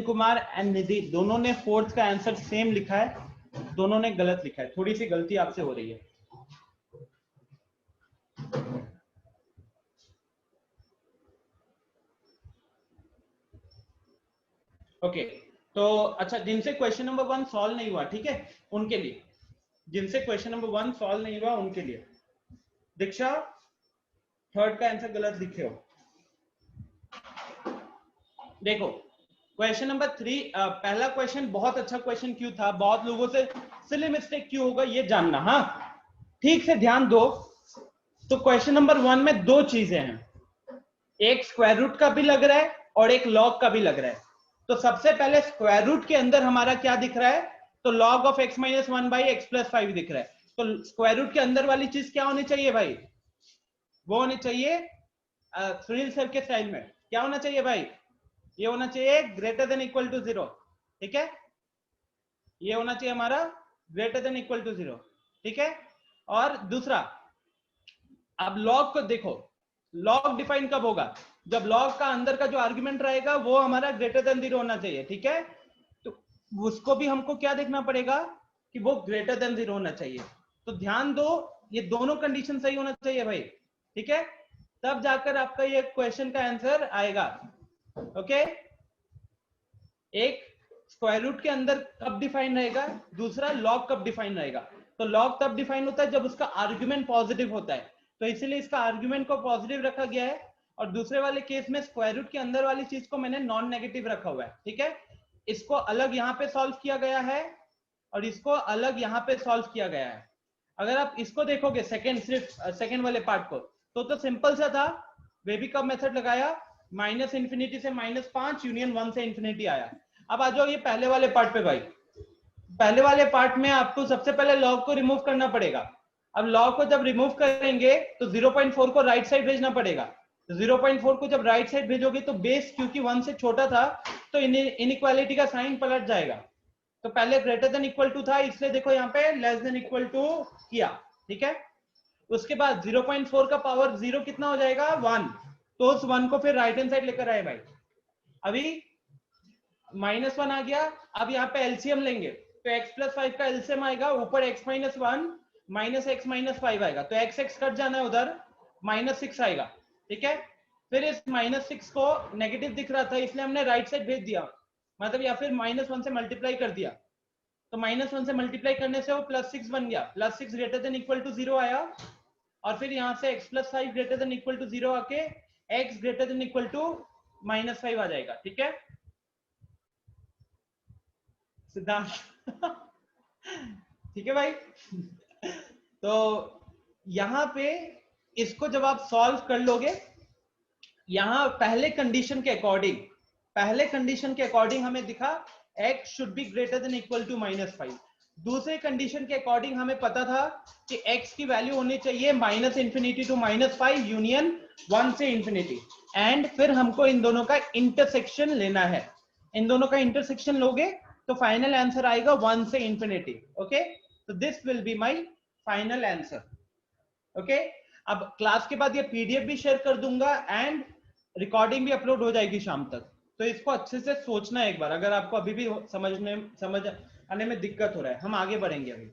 कुमार एंड निधि दोनों ने फोर्थ का आंसर सेम लिखा है, दोनों ने गलत लिखा है, थोड़ी सी गलती आपसे हो रही है। ओके तो अच्छा, जिनसे क्वेश्चन नंबर 1 सॉल्व नहीं हुआ, ठीक है, उनके लिए, जिनसे क्वेश्चन नंबर 1 सॉल्व नहीं हुआ उनके लिए, दीक्षा थर्ड का आंसर गलत लिखे हो। देखो क्वेश्चन नंबर 3, पहला क्वेश्चन बहुत अच्छा क्वेश्चन क्यों था, बहुत लोगों से सिली मिस्टेक क्यों होगा ये जानना, हाँ ठीक से ध्यान दो। तो क्वेश्चन नंबर 1 में दो चीजें हैं, एक स्क्वायर रूट का भी लग रहा है और एक लॉग का भी लग रहा है। तो सबसे पहले स्क्वायर रूट के अंदर हमारा क्या दिख रहा है, तो log of x minus 1 by x plus 5 दिख रहा है। तो स्क्वायर रूट के अंदर वाली चीज क्या होनी चाहिए भाई, वो होनी चाहिए सुनील सर के स्टाइल में क्या होना चाहिए भाई, ये होना चाहिए ग्रेटर देन इक्वल टू 0, ठीक है, ये होना चाहिए हमारा ग्रेटर देन इक्वल टू 0, ठीक है। और दूसरा, अब लॉग को देखो, लॉग डिफाइन कब होगा, जब लॉग का अंदर का जो आर्गुमेंट रहेगा वो हमारा ग्रेटर देन 0 होना चाहिए, ठीक है। तो उसको भी हमको क्या देखना पड़ेगा कि वो ग्रेटर देन 0 होना चाहिए। तो ध्यान दो, ये दोनों कंडीशन सही होना चाहिए भाई, ठीक है, तब जाकर आपका ये क्वेश्चन का आंसर आएगा। ओके, एक स्क्वायर रूट के अंदर कब डिफाइन रहेगा, दूसरा लॉग कब डिफाइन रहेगा। तो लॉग तब डिफाइन होता है जब उसका आर्गुमेंट पॉजिटिव होता है, तो इसीलिए इसका आर्गुमेंट को पॉजिटिव रखा गया है, और दूसरे वाले केस में स्क्वायर रूट के अंदर वाली चीज को मैंने नॉन नेगेटिव रखा हुआ है, ठीक है। इसको अलग यहाँ पे सॉल्व किया गया है और इसको अलग यहाँ पे सॉल्व किया गया है। अगर आप इसको देखोगे सेकंड, सिर्फ सेकंड वाले पार्ट को, तो सिंपल सा था, बेबी कब मेथड लगाया, माइनस इंफिनिटी से -5 यूनियन 1 से इंफिनिटी आया। अब आ जाओ ये पहले वाले पार्ट पे भाई, पहले वाले पार्ट में आपको सबसे पहले लॉग को रिमूव करना पड़ेगा। अब लॉग को जब रिमूव करेंगे तो 0.4 को राइट साइड भेजना पड़ेगा। 0.4 को जब राइट साइड भेजोगे तो बेस क्योंकि 1 से छोटा था तो इनइक्वालिटी का साइन पलट जाएगा। तो पहले ग्रेटर देन इक्वल टू था, इसलिए देखो यहाँ पे लेस देन इक्वल टू किया, ठीक है। उसके बाद 0.4 का पावर 0 कितना हो जाएगा, 1, तो उस 1 को फिर राइट हैंड साइड लेकर आए भाई। अभी -1 आ गया, अब यहाँ पे एलसीएम लेंगे तो x प्लस 5 का एलसीएम आएगा, ऊपर x minus 1 minus x minus 5 आएगा, तो x कट जाना है उधर, -6 आएगा, ठीक है। फिर इस -6 को नेगेटिव दिख रहा था इसलिए हमने राइट साइड भेज दिया, मतलब या फिर -1 से मल्टीप्लाई कर दिया, तो -1 से मल्टीप्लाई करने से वो +6 बन गया, +6 ग्रेटर देन इक्वल टू 0 आया, और फिर यहाँ से x plus 5 greater than equal to 0 आके x greater than equal to -5 आ जाएगा, ठीक है सिद्धांत ठीक है भाई। तो यहां पे इसको जब आप सॉल्व कर लोगे, यहां पहले कंडीशन के अकॉर्डिंग हमें दिखा x should be greater than equal to -5। दूसरे कंडीशन के अकॉर्डिंग हमें पता था कि x की वैल्यू होनी चाहिए -इंफिनिटी टू -5 यूनियन 1 से इंफिनिटी, एंड फिर हमको इन दोनों का इंटरसेक्शन लेना है। इन दोनों का इंटरसेक्शन लोगे तो फाइनल आंसर आएगा 1 से इंफिनिटी। ओके, तो this will be my final answer. Okay, अब क्लास के बाद ये पीडीएफ भी शेयर कर दूंगा एंड रिकॉर्डिंग भी अपलोड हो जाएगी शाम तक, तो इसको अच्छे से सोचना एक बार, अगर आपको अभी भी समझ आने में दिक्कत हो रहा है। हम आगे बढ़ेंगे। अभी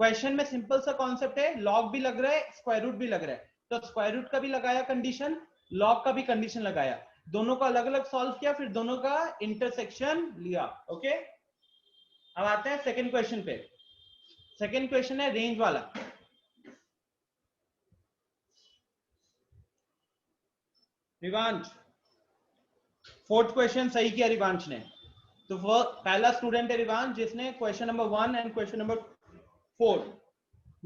क्वेश्चन में सिंपल सा कॉन्सेप्ट है, लॉग भी लग रहा है, स्क्वायर रूट भी लग रहा है, तो स्क्वायर रूट का भी लगाया कंडीशन, लॉग का भी कंडीशन लगाया, दोनों को अलग अलग सॉल्व किया, फिर दोनों का इंटरसेक्शन लिया। ओके, अब आते हैं सेकंड क्वेश्चन पे। सेकंड क्वेश्चन है रेंज वाला। रिवांश, फोर्थ क्वेश्चन सही किया रिवांश ने, तो वो पहला स्टूडेंट है रिवांश जिसने question number 1 and question number 4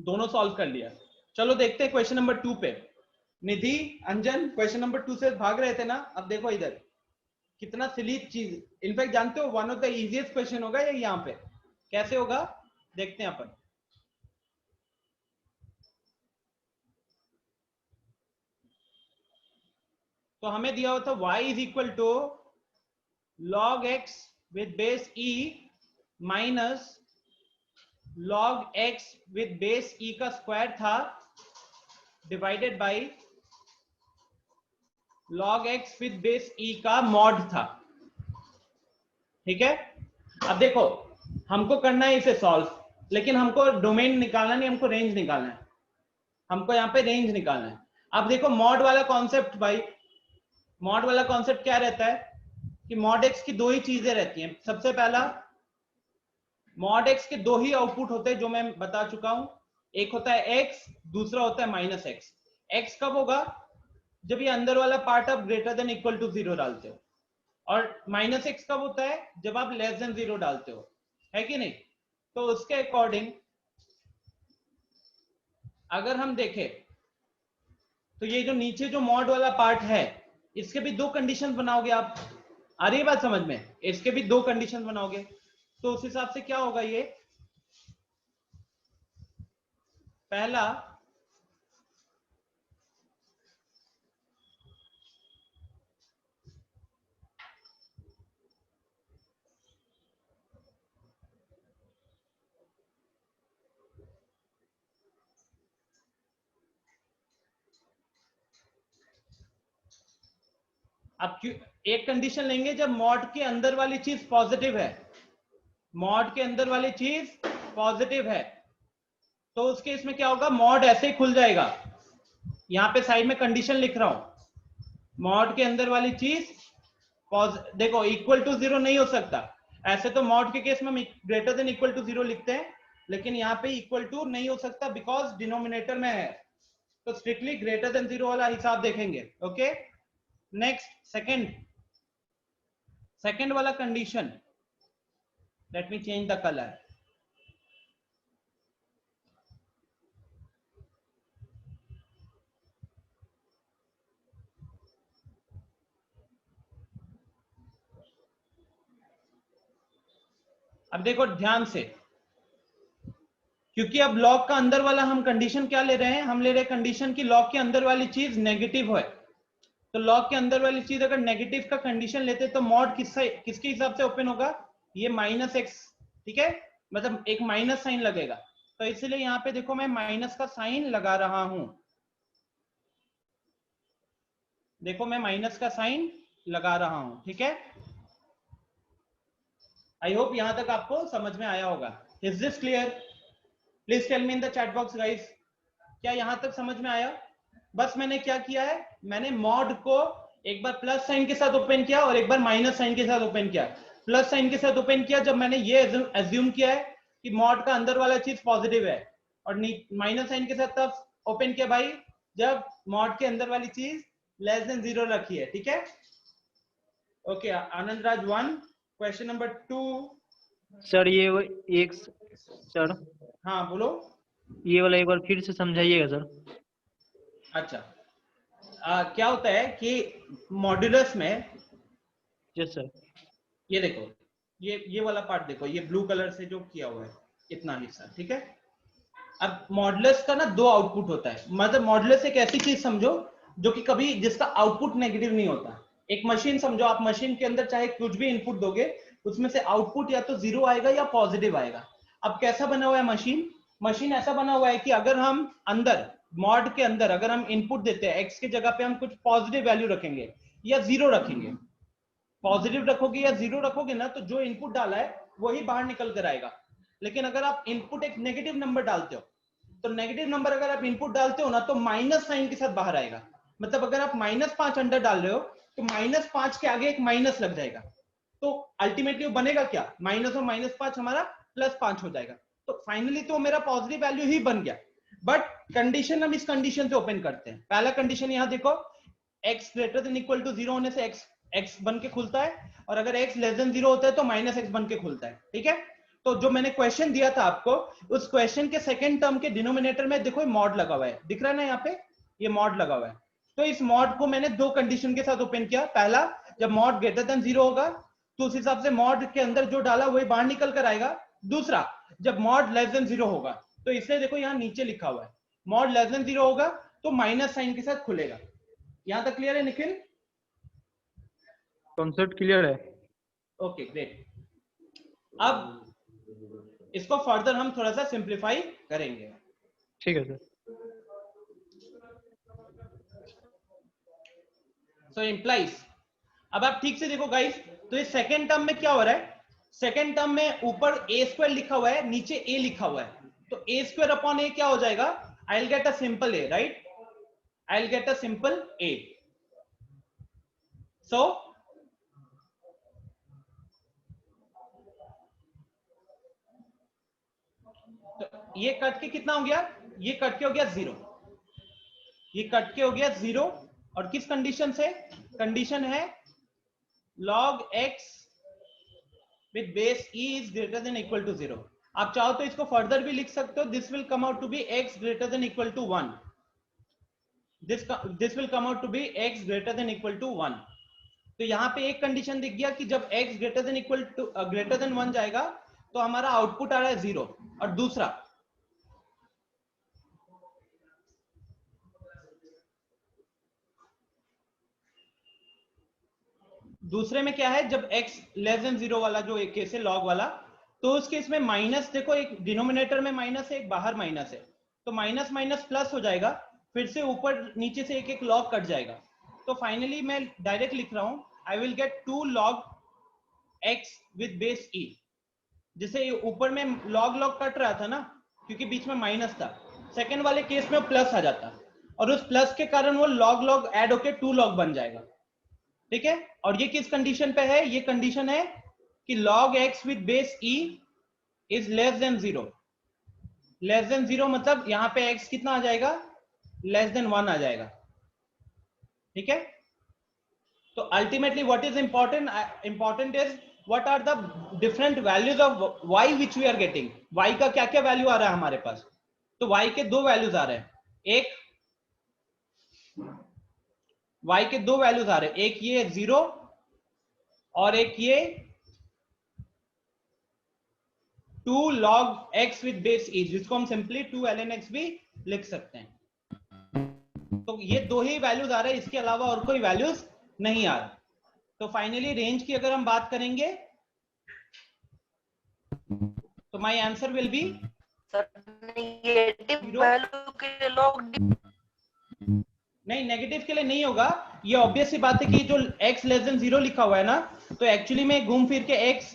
दोनों सॉल्व कर लिया। चलो देखते हैं क्वेश्चन नंबर 2 पे। निधि, अंजन क्वेश्चन नंबर 2 से भाग रहे थे ना, अब देखो इधर कितना सिली चीज, इनफैक्ट जानते हो one of the easiest question होगा ये यहाँ पे, कैसे होगा देखते हैं अपन। तो हमें दिया हुआ था y is equal to log x with base e minus log x with base e का स्क्वायर था divided by log x with base e का मॉड था। ठीक है, अब देखो हमको करना है इसे सॉल्व, लेकिन हमको डोमेन निकालना नहीं, हमको रेंज निकालना है, हमको यहाँ पे रेंज निकालना है। अब देखो मॉड वाला कॉन्सेप्ट भाई, मॉड वाला कॉन्सेप्ट क्या रहता है कि मॉड एक्स की दो ही चीजें रहती हैं। सबसे पहला मॉड एक्स के दो ही आउटपुट होते हैं जो मैं बता चुका हूं, एक होता है एक्स, दूसरा होता है माइनस एक्स। एक्स कब होगा जब ये अंदर वाला पार्ट आप ग्रेटर देन इक्वल टू 0 डालते हो, और माइनस एक्स कब होता है जब आप लेस देन 0 डालते हो, है कि नहीं। तो उसके अकॉर्डिंग अगर हम देखें तो ये जो नीचे जो मॉड वाला पार्ट है इसके भी दो कंडीशन बनाओगे आप, आ रही है बात समझ में, इसके भी दो कंडीशन बनाओगे। तो उस हिसाब से क्या होगा, ये पहला अब एक कंडीशन लेंगे जब मॉड के अंदर वाली चीज पॉजिटिव है, मॉड के अंदर वाली चीज पॉजिटिव है, तो उस केस में क्या होगा, मॉड ऐसे ही खुल जाएगा। यहां पे साइड में कंडीशन लिख रहा हूं, मॉड के अंदर वाली चीज देखो इक्वल टू 0 नहीं हो सकता, ऐसे तो मॉड के केस में हम ग्रेटर देन इक्वल टू 0 लिखते हैं, लेकिन यहाँ पे इक्वल टू नहीं हो सकता बिकॉज डिनोमिनेटर में है, तो स्ट्रिक्टली ग्रेटर देन 0 वाला हिसाब देखेंगे। ओके, नेक्स्ट सेकंड वाला condition, let me change the colour. अब देखो ध्यान से, क्योंकि अब लॉग का अंदर वाला हम कंडीशन क्या ले रहे हैं, हम ले रहे हैं कंडीशन की लॉग के अंदर वाली चीज नेगेटिव है। तो लॉग के अंदर वाली चीज अगर नेगेटिव का कंडीशन लेते तो मॉड किसके हिसाब से ओपन होगा, ये माइनस एक्स, ठीक है, मतलब एक माइनस साइन लगेगा। तो इसलिए यहाँ पे देखो मैं माइनस का साइन लगा रहा हूं, देखो मैं माइनस का साइन लगा रहा हूं, ठीक है। आई होप यहां तक आपको समझ में आया होगा। Is this clear? Please tell me in the chat box guys, क्या यहां तक समझ में आया? बस मैंने क्या किया है, मैंने मॉड को एक बार प्लस साइन के साथ ओपन किया और एक बार माइनस साइन के साथ ओपन किया। प्लस साइन के साथ ओपन किया जब मैंने ये एज्यूम किया है कि मॉड का अंदर वाला चीज पॉजिटिव है, और माइनस साइन के साथ तब ओपन किया भाई जब मॉड के अंदर वाली चीज लेस देन 0 रखी है, ठीक है। Okay, Anand Raj 1, question number 2। Sir ये एक, सर हाँ बोलो। ये वाला एक बार फिर से समझाइएगा सर। अच्छा, क्या होता है कि मॉड्यूलस में, यस सर, ये देखो ये वाला पार्ट देखो, ये ब्लू कलर से जो किया हुआ है इतना हिस्सा, ठीक है। अब मॉड्यूलस का ना दो आउटपुट होता है, मतलब मॉड्यूलस एक ऐसी चीज समझो जो कि कभी जिसका आउटपुट नेगेटिव नहीं होता। एक मशीन समझो, आप मशीन के अंदर चाहे कुछ भी इनपुट दोगे उसमें से आउटपुट या तो 0 आएगा या पॉजिटिव आएगा। अब कैसा बना हुआ है मशीन, मशीन ऐसा बना हुआ है कि अगर हम अंदर मॉड के अंदर अगर हम इनपुट देते हैं, एक्स की जगह पे हम कुछ पॉजिटिव वैल्यू रखेंगे या 0 रखेंगे, पॉजिटिव रखोगे या 0 रखोगे ना, तो जो इनपुट डाला है वही बाहर निकल कर आएगा। लेकिन अगर आप इनपुट एक नेगेटिव नंबर डालते हो, तो नेगेटिव नंबर अगर आप इनपुट डालते हो ना, तो माइनस साइन के साथ बाहर आएगा। मतलब अगर आप -5 अंदर डाल रहे हो तो -5 के आगे एक माइनस लग जाएगा, तो अल्टीमेटली बनेगा क्या, माइनस और -5 हमारा +5 हो जाएगा। तो फाइनली तो मेरा पॉजिटिव वैल्यू ही बन गया। बट कंडीशन हम इस कंडीशन से ओपन करते हैं। पहला कंडीशन यहां देखो, x greater than equal to 0 होने से x बन के खुलता है, और अगर x लेस देन 0 होता है तो -x बन के खुलता है, ठीक है। तो जो मैंने क्वेश्चन दिया था आपको, उस क्वेश्चन के सेकंड टर्म के डिनोमिनेटर में देखो मॉड लगा हुआ है, दिख रहा है ना यहाँ पे, ये मॉड लगा हुआ है। तो इस मॉड को मैंने दो कंडीशन के साथ ओपन किया। पहला, जब मॉड ग्रेटर देन 0 होगा तो उस हिसाब से मॉड के अंदर जो डाला वही बाहर निकल कर आएगा, दूसरा, जब मॉड लेस देन 0 होगा, तो इसलिए देखो यहाँ नीचे लिखा हुआ है मॉड लेस देन 0 होगा तो माइनस साइन के साथ खुलेगा। यहां तक क्लियर है निखिल? कॉन्सेप्ट क्लियर है। Okay great. अब इसको फर्दर हम थोड़ा सा सिंप्लीफाई करेंगे। ठीक है सर। सो इम्प्लाइज, अब आप ठीक से देखो गाइस, तो ये सेकेंड टर्म में क्या हो रहा है? सेकेंड टर्म में ऊपर ए स्क्वायर लिखा हुआ है, नीचे ए लिखा हुआ है, तो ए स्क्वायर अपॉन ए क्या हो जाएगा? I will get a simple A, right? I will get a simple A. So तो ये कट के कितना हो गया? ये कट के हो गया 0, ये कट के हो गया 0। और किस कंडीशन से? कंडीशन है log x with base e is greater than equal to 0। आप चाहो तो इसको फर्दर भी लिख सकते हो, this will come out to be x greater than equal to 1। this will come out to be x greater than equal to 1। तो यहां पे एक कंडीशन दिख गया कि जब x greater than equal to greater than 1 जाएगा तो हमारा आउटपुट आ रहा है 0। और दूसरे में क्या है? जब x लेस देन 0 वाला जो एक केस है लॉग वाला, तो उस केस में माइनस, देखो एक डिनोमिनेटर में माइनस है, एक बाहर माइनस है, तो माइनस माइनस प्लस हो जाएगा, फिर से ऊपर नीचे से एक एक लॉग कट जाएगा। तो फाइनली मैं डायरेक्ट लिख रहा हूं, आई will gate 2 log x with base e। जैसे ऊपर में लॉग लॉग कट रहा था ना, क्योंकि बीच में माइनस था, सेकेंड वाले केस में प्लस आ जाता, और उस प्लस के कारण वो लॉग लॉग ऐड होके 2 log बन जाएगा। ठीक है? और ये किस कंडीशन पे है? ये कंडीशन है कि log x with base e is less than 0। Less than 0 मतलब यहां पे x कितना आ जाएगा? लेस देन 1 आ जाएगा। ठीक है? तो ultimately what is important is what are the different values of y which we are getting. y का क्या क्या वैल्यू आ रहा है हमारे पास? तो y के दो वैल्यूज आ रहे हैं, एक y के दो वैल्यूज आ रहे हैं, एक ये 0 और एक ये 2 log x with base e, जिसको हम सिंपली 2 ln x भी लिख सकते हैं। तो ये दो ही वैल्यूज आ रहे हैं, इसके अलावा और कोई वैल्यूज नहीं आ रहा। तो फाइनली रेंज की अगर हम बात करेंगे तो माय आंसर विल बी नहीं, नेगेटिव के लिए नहीं होगा। ये ऑब्वियस सी बात है कि जो x लेस देन 0 लिखा हुआ है ना, तो एक्चुअली में घूम फिर के x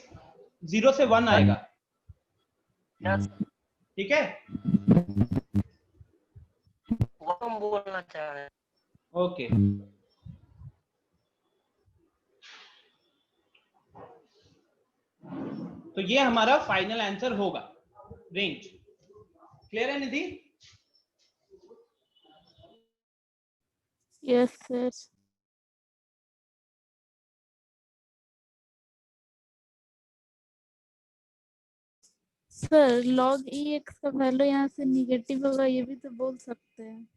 0 से 1 आएगा। ठीक है? वो हम बोलना चाह रहे हैं। ओके। तो ये हमारा फाइनल आंसर होगा, रेंज। क्लियर है Nidhi? Yes sir. Sir log ex का वैल्यू यहाँ से निगेटिव होगा, ये भी तो बोल सकते हैं।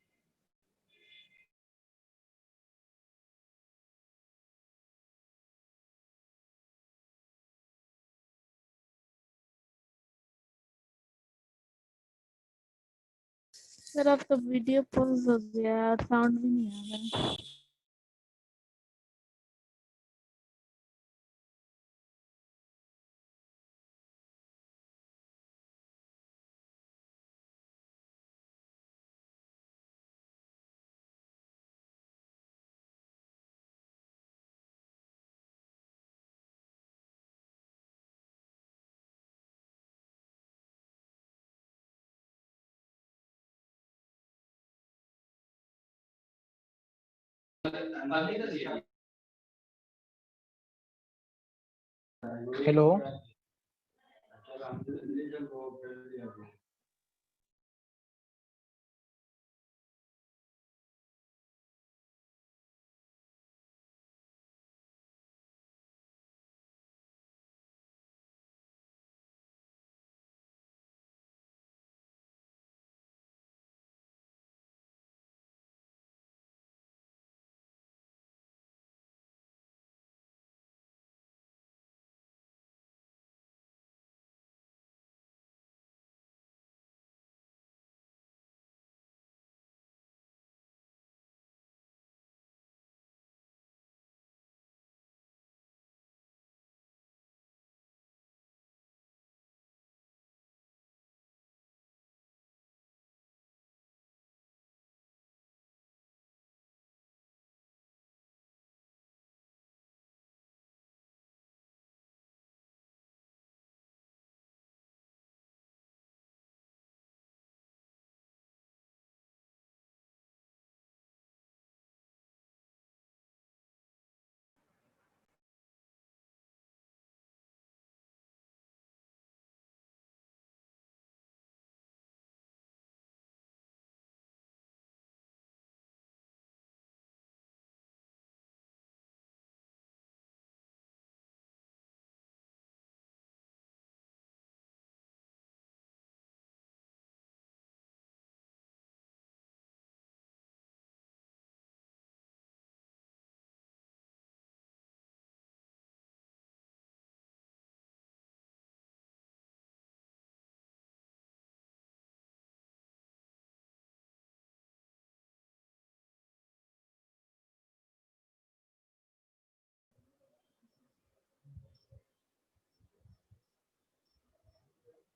सर आपका वीडियो पॉज हो गया और साउंड भी नहीं आ रहा है। Hello.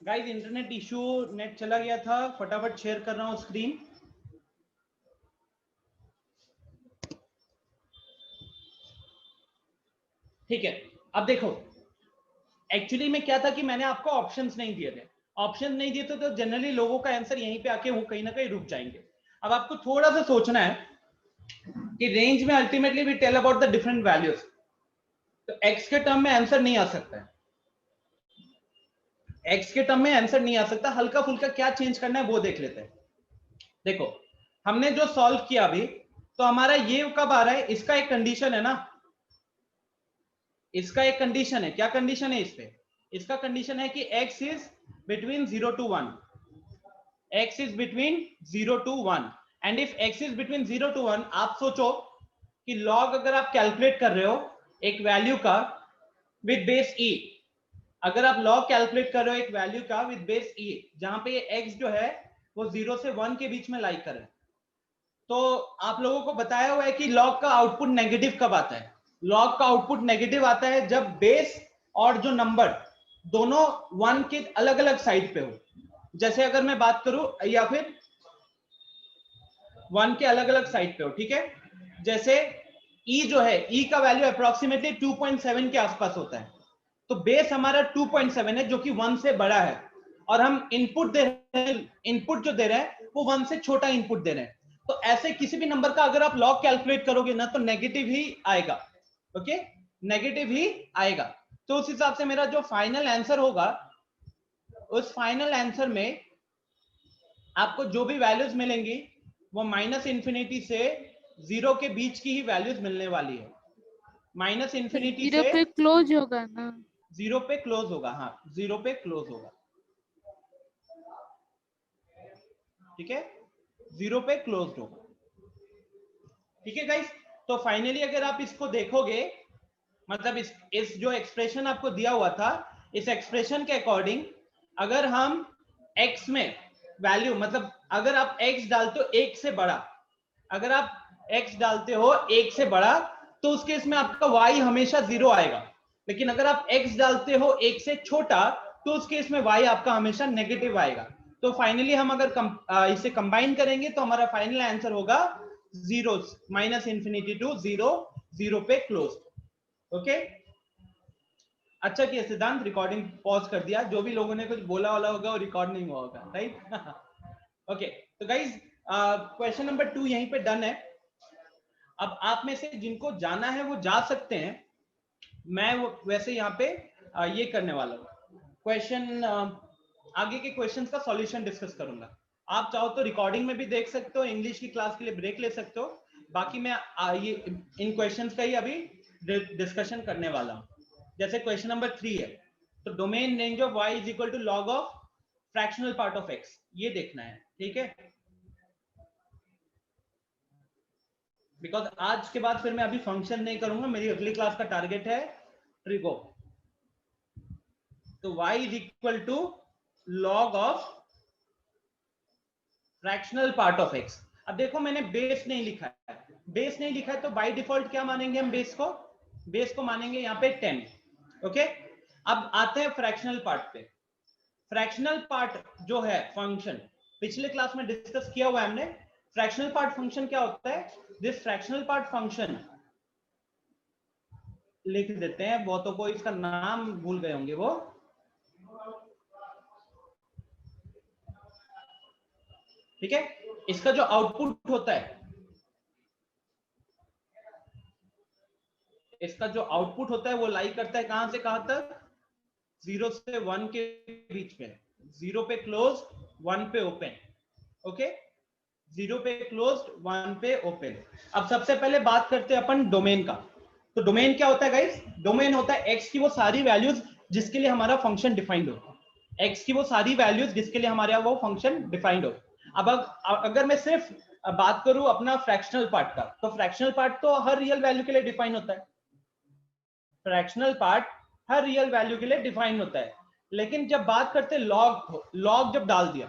Guys internet issue, net चला गया था, फटाफट शेयर कर रहा हूं स्क्रीन। ठीक है, अब देखो एक्चुअली में क्या था कि मैंने आपको ऑप्शंस नहीं दिए थे। ऑप्शन नहीं दिए थे तो जनरली लोगों का आंसर यहीं पे आके वो कहीं ना कहीं रुक जाएंगे। अब आपको थोड़ा सा सोचना है कि रेंज में ultimately we tell about the different values, तो एक्स के टर्म में आंसर नहीं आ सकता है, एक्स के टर्म में आंसर नहीं आ सकता। हल्का फुल्का क्या चेंज करना है वो देख लेते हैं। देखो हमने जो सॉल्व किया अभी, तो हमारा ये कब आ रहा है, इसका एक कंडीशन है ना, इसका एक कंडीशन है। क्या कंडीशन है इस पे? इसका कंडीशन है कि x is between 0 to 1, x is between 0 to 1 and if x is between 0 to 1, आप सोचो कि log अगर आप कैलकुलेट कर रहे हो एक वैल्यू का विद बेस e, अगर आप log कैलकुलेट कर रहे हो एक वैल्यू का विद बेस e, जहां पे ये x जो है वो 0 से 1 के बीच में लाई कर है, तो आप लोगों को बताया हुआ है कि log का आउटपुट नेगेटिव कब आता है। log का आउटपुट नेगेटिव आता है जब बेस और जो नंबर दोनों 1 के अलग अलग साइड पे हो। जैसे अगर मैं बात करूं, या फिर 1 के अलग अलग साइड पे हो, ठीक है। जैसे e जो है, e का वैल्यू अप्रोक्सीमेटली 2.7 के आसपास होता है, तो बेस हमारा 2.7 है जो कि 1 से बड़ा है, और हम इनपुट दे रहे हैं, इनपुट जो दे रहे हैं वो 1 से छोटा इनपुट दे रहे हैं। तो ऐसे किसी भी नंबर का अगर आप लॉग कैलकुलेट करोगे ना तो नेगेटिव ही आएगा, ओके, नेगेटिव ही आएगा। तो उस हिसाब से मेरा जो फाइनल आंसर होगा, उस फाइनल आंसर में आपको जो भी वैल्यूज मिलेंगी वो माइनस इंफिनिटी से 0 के बीच की ही वैल्यूज मिलने वाली है। माइनस इंफिनिटी जीरो से पे क्लोज होगा ना? 0 पे क्लोज होगा, हाँ 0 पे क्लोज होगा, ठीक है, 0 पे क्लोज होगा, ठीक है गाइस। तो फाइनली अगर आप इसको देखोगे, मतलब इस जो एक्सप्रेशन आपको दिया हुआ था, इस एक्सप्रेशन के अकॉर्डिंग अगर हम x में वैल्यू, मतलब अगर आप x डालते हो 1 से बड़ा, अगर आप x डालते हो 1 से बड़ा, तो उस केस में आपका y हमेशा 0 आएगा। लेकिन अगर आप x डालते हो 1 से छोटा, तो उस केस में y आपका हमेशा नेगेटिव आएगा। तो फाइनली हम अगर इसे कंबाइन करेंगे तो हमारा फाइनल आंसर होगा 0, माइनस इंफिनिटी टू 0, 0 पे क्लोज, ओके। अच्छा किया सिद्धांत, रिकॉर्डिंग पॉज कर दिया, जो भी लोगों ने कुछ बोला वाला होगा वो रिकॉर्ड नहीं हुआ होगा, राइट। ओके, तो गाइज क्वेश्चन नंबर 2 यहीं पे डन है। अब आप में से जिनको जाना है वो जा सकते हैं, मैं वैसे यहाँ पे ये करने वाला हूँ, क्वेश्चन आगे के क्वेश्चंस का सॉल्यूशन डिस्कस करूंगा। आप चाहो तो रिकॉर्डिंग में भी देख सकते हो, इंग्लिश की क्लास के लिए ब्रेक ले सकते हो, बाकी मैं ये इन क्वेश्चंस का ही अभी डिस्कशन करने वाला हूँ। जैसे क्वेश्चन नंबर 3 है, तो domain range of y is equal to log of fractional part of x, ये देखना है, ठीक है। बिकॉज आज के बाद फिर मैं अभी फंक्शन नहीं करूंगा, मेरी अगली क्लास का टारगेट है ट्रिगो। तो y is equal to log of fractional part of x। अब देखो मैंने बेस नहीं लिखा है, बेस नहीं लिखा है तो बाय डिफॉल्ट क्या मानेंगे हम बेस को? बेस को मानेंगे यहाँ पे 10, ओके। अब आते हैं फ्रैक्शनल पार्ट पे। फ्रैक्शनल पार्ट जो है फंक्शन, पिछले क्लास में डिस्कस किया हुआ है हमने। फ्रैक्शनल पार्ट फंक्शन क्या होता है? दिस फ्रैक्शनल पार्ट फंक्शन, लिख देते हैं, बहुतों को इसका नाम भूल गए होंगे वो, ठीक है। इसका जो आउटपुट होता है, इसका जो आउटपुट होता है वो लाई करता है कहां से कहां तक? 0 से 1 के बीच में, 0 पे क्लोज 1 पे ओपन, ओके, 0 पे क्लोज 1 पे ओपन। अब सबसे पहले बात करते हैं अपन डोमेन का। तो डोमेन क्या होता है गाइस? डोमेन होता है x की वो सारी वैल्यूज जिसके लिए हमारा फंक्शन डिफाइंड हो, x की वो सारी वैल्यूज जिसके लिए हमारे वो फंक्शन डिफाइंड हो। अब अगर मैं सिर्फ बात करूं अपना फ्रैक्शनल पार्ट का, तो फ्रैक्शनल पार्ट तो हर रियल वैल्यू के लिए डिफाइन होता है, फ्रैक्शनल पार्ट हर रियल वैल्यू के लिए डिफाइन होता है। लेकिन जब बात करते हैं लॉग, लॉग जब डाल दिया,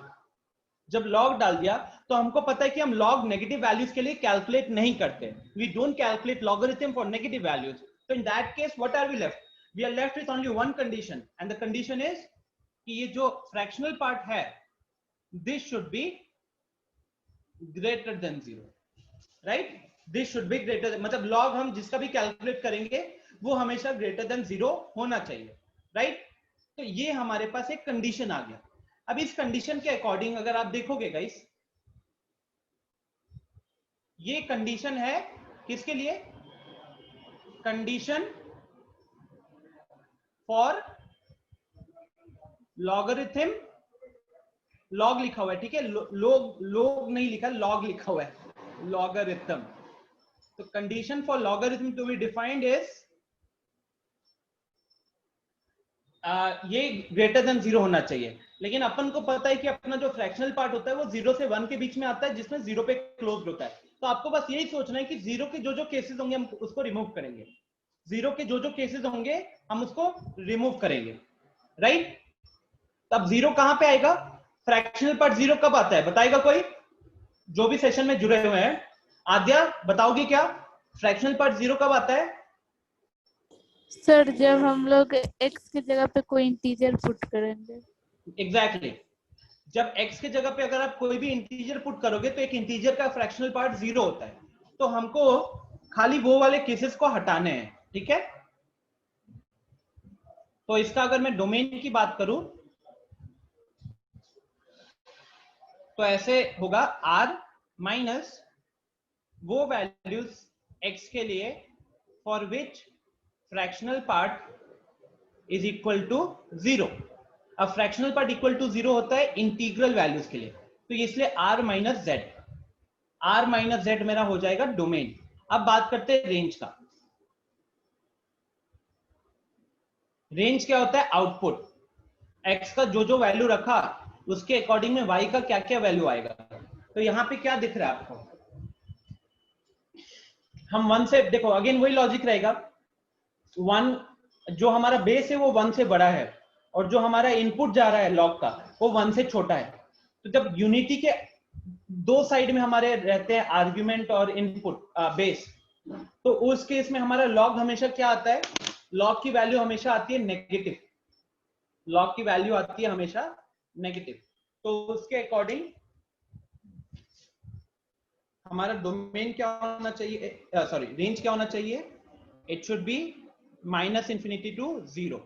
जब लॉग डाल दिया तो हमको पता है कि हम लॉग नेगेटिव वैल्यूज के लिए कैलकुलेट नहीं करते, we don't calculate logarithm for negative values. तो in that case what are we left? We are left with only one condition, and the condition is कि ये जो फ्रैक्शनल पार्ट है this should be greater than 0, right? This should be greater, मतलब लॉग हम जिसका भी कैलकुलेट करेंगे वो हमेशा ग्रेटर देन 0 होना चाहिए, राइट? तो ये हमारे पास एक कंडीशन आ गया। अब इस कंडीशन के अकॉर्डिंग अगर आप देखोगे गाइस, ये कंडीशन है किसके लिए? कंडीशन फॉर लॉगरिथम, लॉग लिखा हुआ है, ठीक है? लोग नहीं लिखा, लॉग लिखा हुआ है, लॉगरिथम। तो condition for logarithm to be defined is ये ग्रेटर देन 0 होना चाहिए। लेकिन अपन को पता है कि अपना जो फ्रैक्शनल पार्ट होता है वो 0 से 1 के बीच में आता है, जिसमें 0 पे क्लोज होता है। तो आपको बस यही सोचना है कि 0 के जो जो केसेस होंगे हम उसको रिमूव करेंगे, 0 के जो जो केसेस होंगे हम उसको रिमूव करेंगे, राइट? तब 0 कहां पे आएगा? फ्रैक्शनल पार्ट 0 कब आता है बताएगा कोई? जो भी सेशन में जुड़े हुए हैं, आद्या बताओगे क्या? फ्रैक्शनल पार्ट 0 कब आता है? सर जब हम लोग x की जगह पे कोई इंटीजर पुट करेंगे। एग्जैक्टली जब x के जगह पे अगर आप कोई भी इंटीजर पुट करोगे तो एक इंटीजर का फ्रैक्शनल पार्ट 0 होता है। तो हमको खाली वो वाले केसेस को हटाने हैं, ठीक है? तो इसका अगर मैं डोमेन की बात करूं तो ऐसे होगा r माइनस वो वैल्यूज x के लिए for which fractional part is equal to 0। अब फ्रैक्शनल पार्ट इक्वल टू 0 होता है इंटीग्रल वैल्यूज के लिए, तो इसलिए r minus Z, r minus Z मेरा हो जाएगा डोमेन। अब बात करते हैं रेंज का। रेंज क्या होता है? आउटपुट, x का जो जो वैल्यू रखा उसके अकॉर्डिंग में y का क्या क्या वैल्यू आएगा। तो यहां पे क्या दिख रहा है आपको? हम 1 से, देखो अगेन वही लॉजिक रहेगा, 1 जो हमारा बेस है वो 1 से बड़ा है और जो हमारा इनपुट जा रहा है लॉग का वो 1 से छोटा है। तो जब यूनिटी के दो साइड में हमारे रहते हैं आर्ग्यूमेंट और इनपुट बेस, तो उस केस में हमारा लॉग हमेशा क्या आता है? लॉग की वैल्यू हमेशा आती है नेगेटिव, लॉग की वैल्यू आती है हमेशा नेगेटिव। तो उसके अकॉर्डिंग हमारा डोमेन क्या होना चाहिए, सॉरी रेंज क्या होना चाहिए? It should be minus infinity to 0,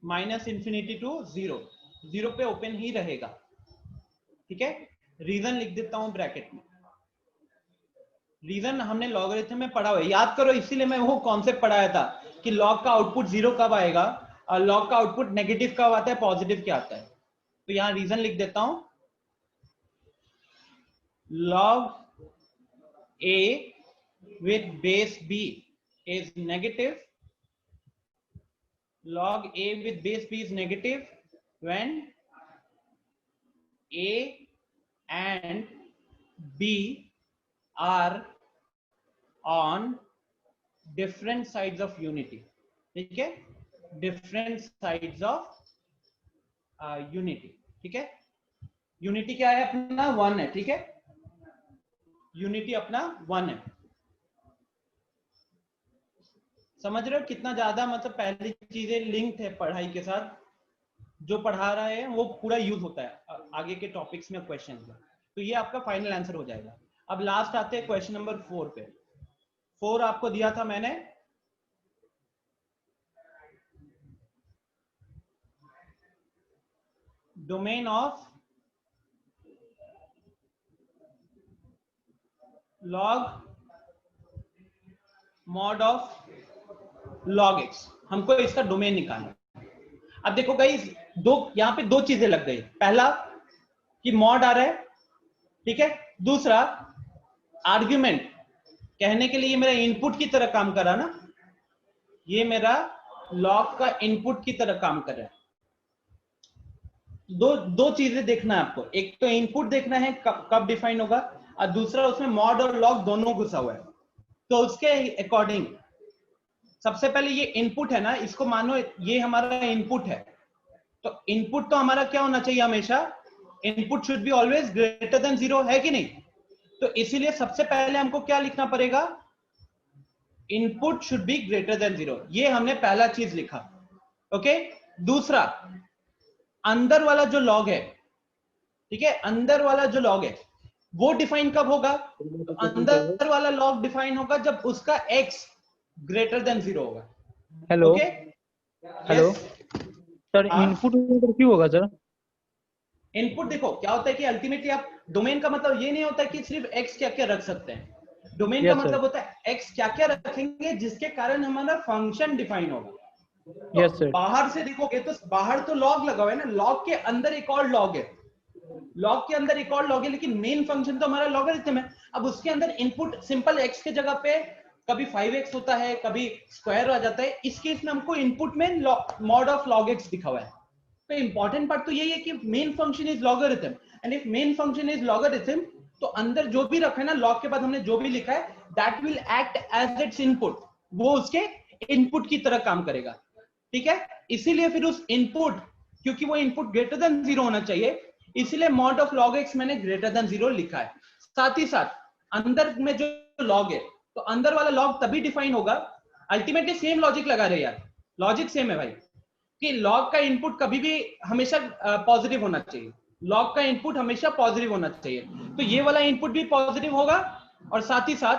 minus infinity to 0, 0 पे ओपन ही रहेगा, ठीक है? रीजन लिख देता हूं ब्रैकेट में। रीजन हमने लॉगरिथम में पढ़ा हुआ है, याद करो, इसीलिए मैं वो कॉन्सेप्ट पढ़ाया था कि लॉग का आउटपुट 0 कब आएगा और लॉग का आउटपुट नेगेटिव कब आता है, पॉजिटिव क्या आता है। तो यहां रीजन लिख देता हूं, log a with base b is negative, log a with base b is negative when a and b are on different sides of unity, ठीक है? different sides of unity, ठीक है? यूनिटी क्या है अपना? 1 है, ठीक है? यूनिटी अपना 1 है। समझ रहे हो कितना ज्यादा मतलब पहली चीजें लिंक्ड है पढ़ाई के साथ, जो पढ़ा रहे हैं वो पूरा यूज होता है आगे के टॉपिक्स में, क्वेश्चन में। तो ये आपका फाइनल आंसर हो जाएगा। अब लास्ट आते हैं क्वेश्चन नंबर 4 पे। 4 आपको दिया था मैंने, domain of log mod of log x, हमको इसका डोमेन निकालना। अब देखो गाइस, दो यहां पे दो चीजें लग गई। पहला कि मॉड आ रहा है, ठीक है? दूसरा आर्ग्यूमेंट, कहने के लिए ये मेरा इनपुट की तरह काम कर रहा ना, ये मेरा लॉग का इनपुट की तरह काम कर रहा है। दो चीजें देखना है आपको, एक तो इनपुट देखना है कब डिफाइन होगा, और दूसरा उसमें मॉड और लॉग दोनों घुसा हुआ है। तो उसके अकॉर्डिंग सबसे पहले ये इनपुट है ना, इसको मानो ये हमारा इनपुट है, तो इनपुट तो हमारा क्या होना चाहिए? हमेशा input should be always greater than 0, है कि नहीं? तो इसीलिए सबसे पहले हमको क्या लिखना पड़ेगा? Input should be greater than 0। ये हमने पहला चीज लिखा, ओके? दूसरा अंदर वाला जो लॉग है, ठीक है, अंदर वाला जो लॉग है वो डिफाइन कब होगा? तो अंदर वाला लॉग डिफाइन होगा जब उसका x ग्रेटर देन 0 होगा। हेलो ओके, हेलो सर, हाँ। इनपुट क्यों होगा सर? इनपुट देखो क्या होता है कि अल्टीमेटली आप डोमेन का मतलब ये नहीं होता कि सिर्फ x क्या क्या रख सकते हैं, डोमेन का Yes, sir. मतलब होता है x क्या क्या रखेंगे जिसके कारण हमारा फंक्शन डिफाइन होगा। तो Yes, sir. बाहर से देखोगे तो बाहर तो लॉग लगा हुआ है ना, लॉग के अंदर एक और लॉग है, लॉग के अंदर एक और लॉग है, लेकिन मेन फंक्शन तो हमारा लॉगरिथम है। अब उसके अंदर इनपुट सिंपल x के जगह पे कभी 5x होता है, कभी स्क्वायर आ जाता है। इस केस में हमको इनपुट में मॉड ऑफ log x दिखा हुआ है। तो इंपॉर्टेंट पार्ट तो यही है कि main function is logarithm, and if main function is logarithm तो अंदर जो भी रखा है ना लॉग के बाद हमने जो भी लिखा है that will act as its input, वो उसके इनपुट की तरह काम करेगा, ठीक है। इसीलिए फिर उस इनपुट, क्योंकि वो इनपुट ग्रेटर देन 0 होना चाहिए, इसीलिए मॉड ऑफ log x मैंने ग्रेटर देन 0 लिखा है। साथ ही साथ अंदर में जो लॉग है तो अंदर वाला लॉग तभी डिफाइन होगा, अल्टीमेटली सेम लॉजिक लगा रहे यार, लॉजिक सेम है भाई, कि लॉग का इनपुट कभी भी हमेशा पॉजिटिव होना चाहिए, लॉग का इनपुट हमेशा पॉजिटिव होना चाहिए। तो ये वाला इनपुट भी पॉजिटिव होगा और साथ ही साथ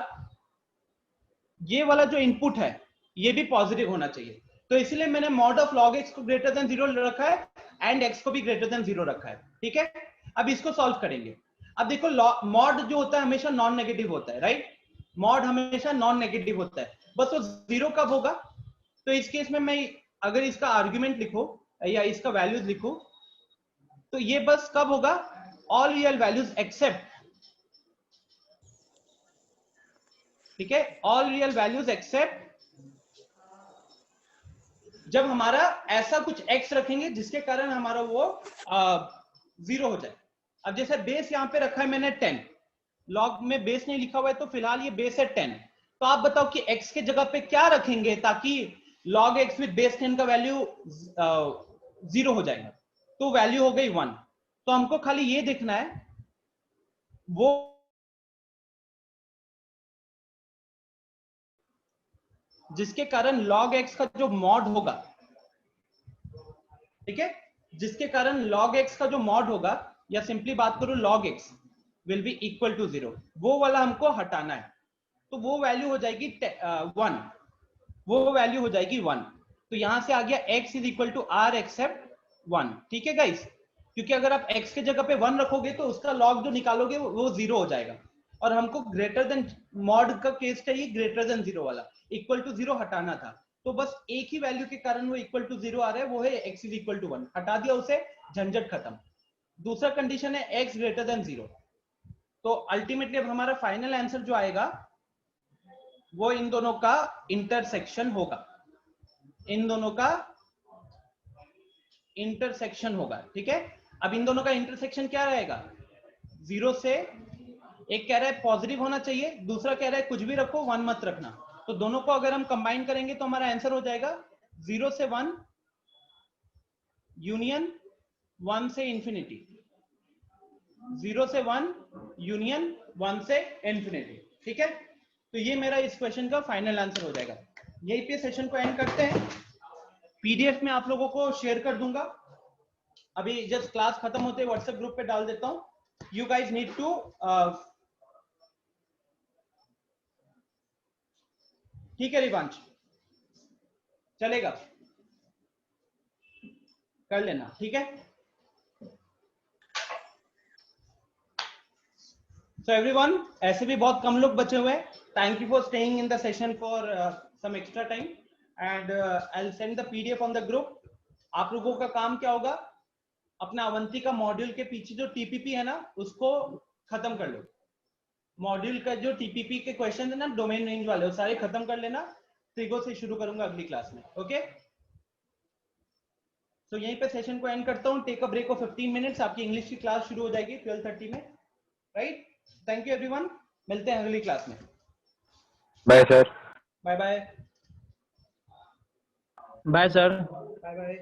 ये वाला जो इनपुट है ये भी पॉजिटिव होना चाहिए। तो इसलिए मैंने मॉड ऑफ log x को ग्रेटर देन 0 रखा है एंड x को भी ग्रेटर देन 0 रखा है, ठीक है। अब इसको सॉल्व करेंगे। अब देखो मॉड जो होता है हमेशा नॉन नेगेटिव होता है, राइट, मॉड हमेशा नॉन नेगेटिव होता है, बस वो 0 कब होगा? तो इस केस में मैं अगर इसका आर्ग्यूमेंट लिखो या इसका वैल्यूज लिखो तो ये बस कब होगा? ऑल रियल वैल्यूज एक्सेप्ट, ठीक है, ऑल रियल वैल्यूज एक्सेप्ट जब हमारा ऐसा कुछ x रखेंगे जिसके कारण हमारा वो 0 हो जाए। अब जैसे बेस यहां पे रखा है मैंने 10, लॉग में बेस नहीं लिखा हुआ है तो फिलहाल ये बेस है 10। तो आप बताओ कि x के जगह पे क्या रखेंगे ताकि log x विद बेस 10 का वैल्यू 0 हो जाएगा? तो वैल्यू हो गई 1। तो हमको खाली ये देखना है वो जिसके कारण log x का जो मॉड होगा, ठीक है, जिसके कारण log x का जो मॉड होगा, या सिंपली बात करूं log x will be equal to 0, वो वाला हमको हटाना है। तो वो वैल्यू हो जाएगी 1, वो वैल्यू हो जाएगी 1। तो यहां से आ गया x is equal to r except 1, ठीक है गाइस, क्योंकि अगर आप x के जगह पे 1 रखोगे तो उसका log जो निकालोगे वो 0 हो जाएगा, और हमको ग्रेटर देन मॉड का केस चाहिए, ग्रेटर देन 0 वाला, इक्वल टू 0 हटाना था। तो बस एक ही वैल्यू के कारण वो इक्वल टू 0 आ रहा है, वो है x इज इक्वल टू 1, हटा दिया उसे, झंझट खत्म। दूसरा कंडीशन है x ग्रेटर देन 0। तो अल्टीमेटली अब हमारा फाइनल आंसर जो आएगा वो इन दोनों का इंटरसेक्शन होगा, इन दोनों का इंटरसेक्शन होगा, ठीक है। अब इन दोनों का इंटरसेक्शन क्या रहेगा? 0 से, एक कह रहा है पॉजिटिव होना चाहिए, दूसरा कह रहा है कुछ भी रखो 1 मत रखना। तो दोनों को अगर हम कंबाइन करेंगे तो हमारा आंसर हो जाएगा 0 से 1 यूनियन 1 से इंफिनिटी, 0 से 1 यूनियन 1 से इंफिनिटी, ठीक है। तो ये मेरा इस क्वेश्चन का फाइनल आंसर हो जाएगा। यही पे सेशन को एंड करते हैं। पीडीएफ में आप लोगों को शेयर कर दूंगा, अभी जस्ट क्लास खत्म होते व्हाट्सएप ग्रुप पे डाल देता हूं। यू गाइज नीड टू, ठीक है रिवांश, चलेगा, कर लेना, ठीक है। So everyone, ऐसे भी बहुत कम लोग बचे हुए हैं। Thank you for staying in the session for some extra time, and I'll send the PDF on the group. आप लोगों का काम क्या होगा? अपना अवंती का मॉड्यूल के पीछे जो टीपीपी है ना उसको खत्म कर लो। मॉड्यूल का जो टीपीपी के क्वेश्चन है ना डोमेन रेंज वाले, वो सारे खत्म कर लेना। ट्रिगो से शुरू करूंगा अगली क्लास में, ओके। तो यहीं पे सेशन को एंड करता हूँ। Take a break of 15 minutes, आपकी इंग्लिश की क्लास शुरू हो जाएगी 12:30 में, राइट। थैंक यू एवरीवन, मिलते हैं अगली क्लास में। Bye sir. Bye bye. Bye sir. Bye bye.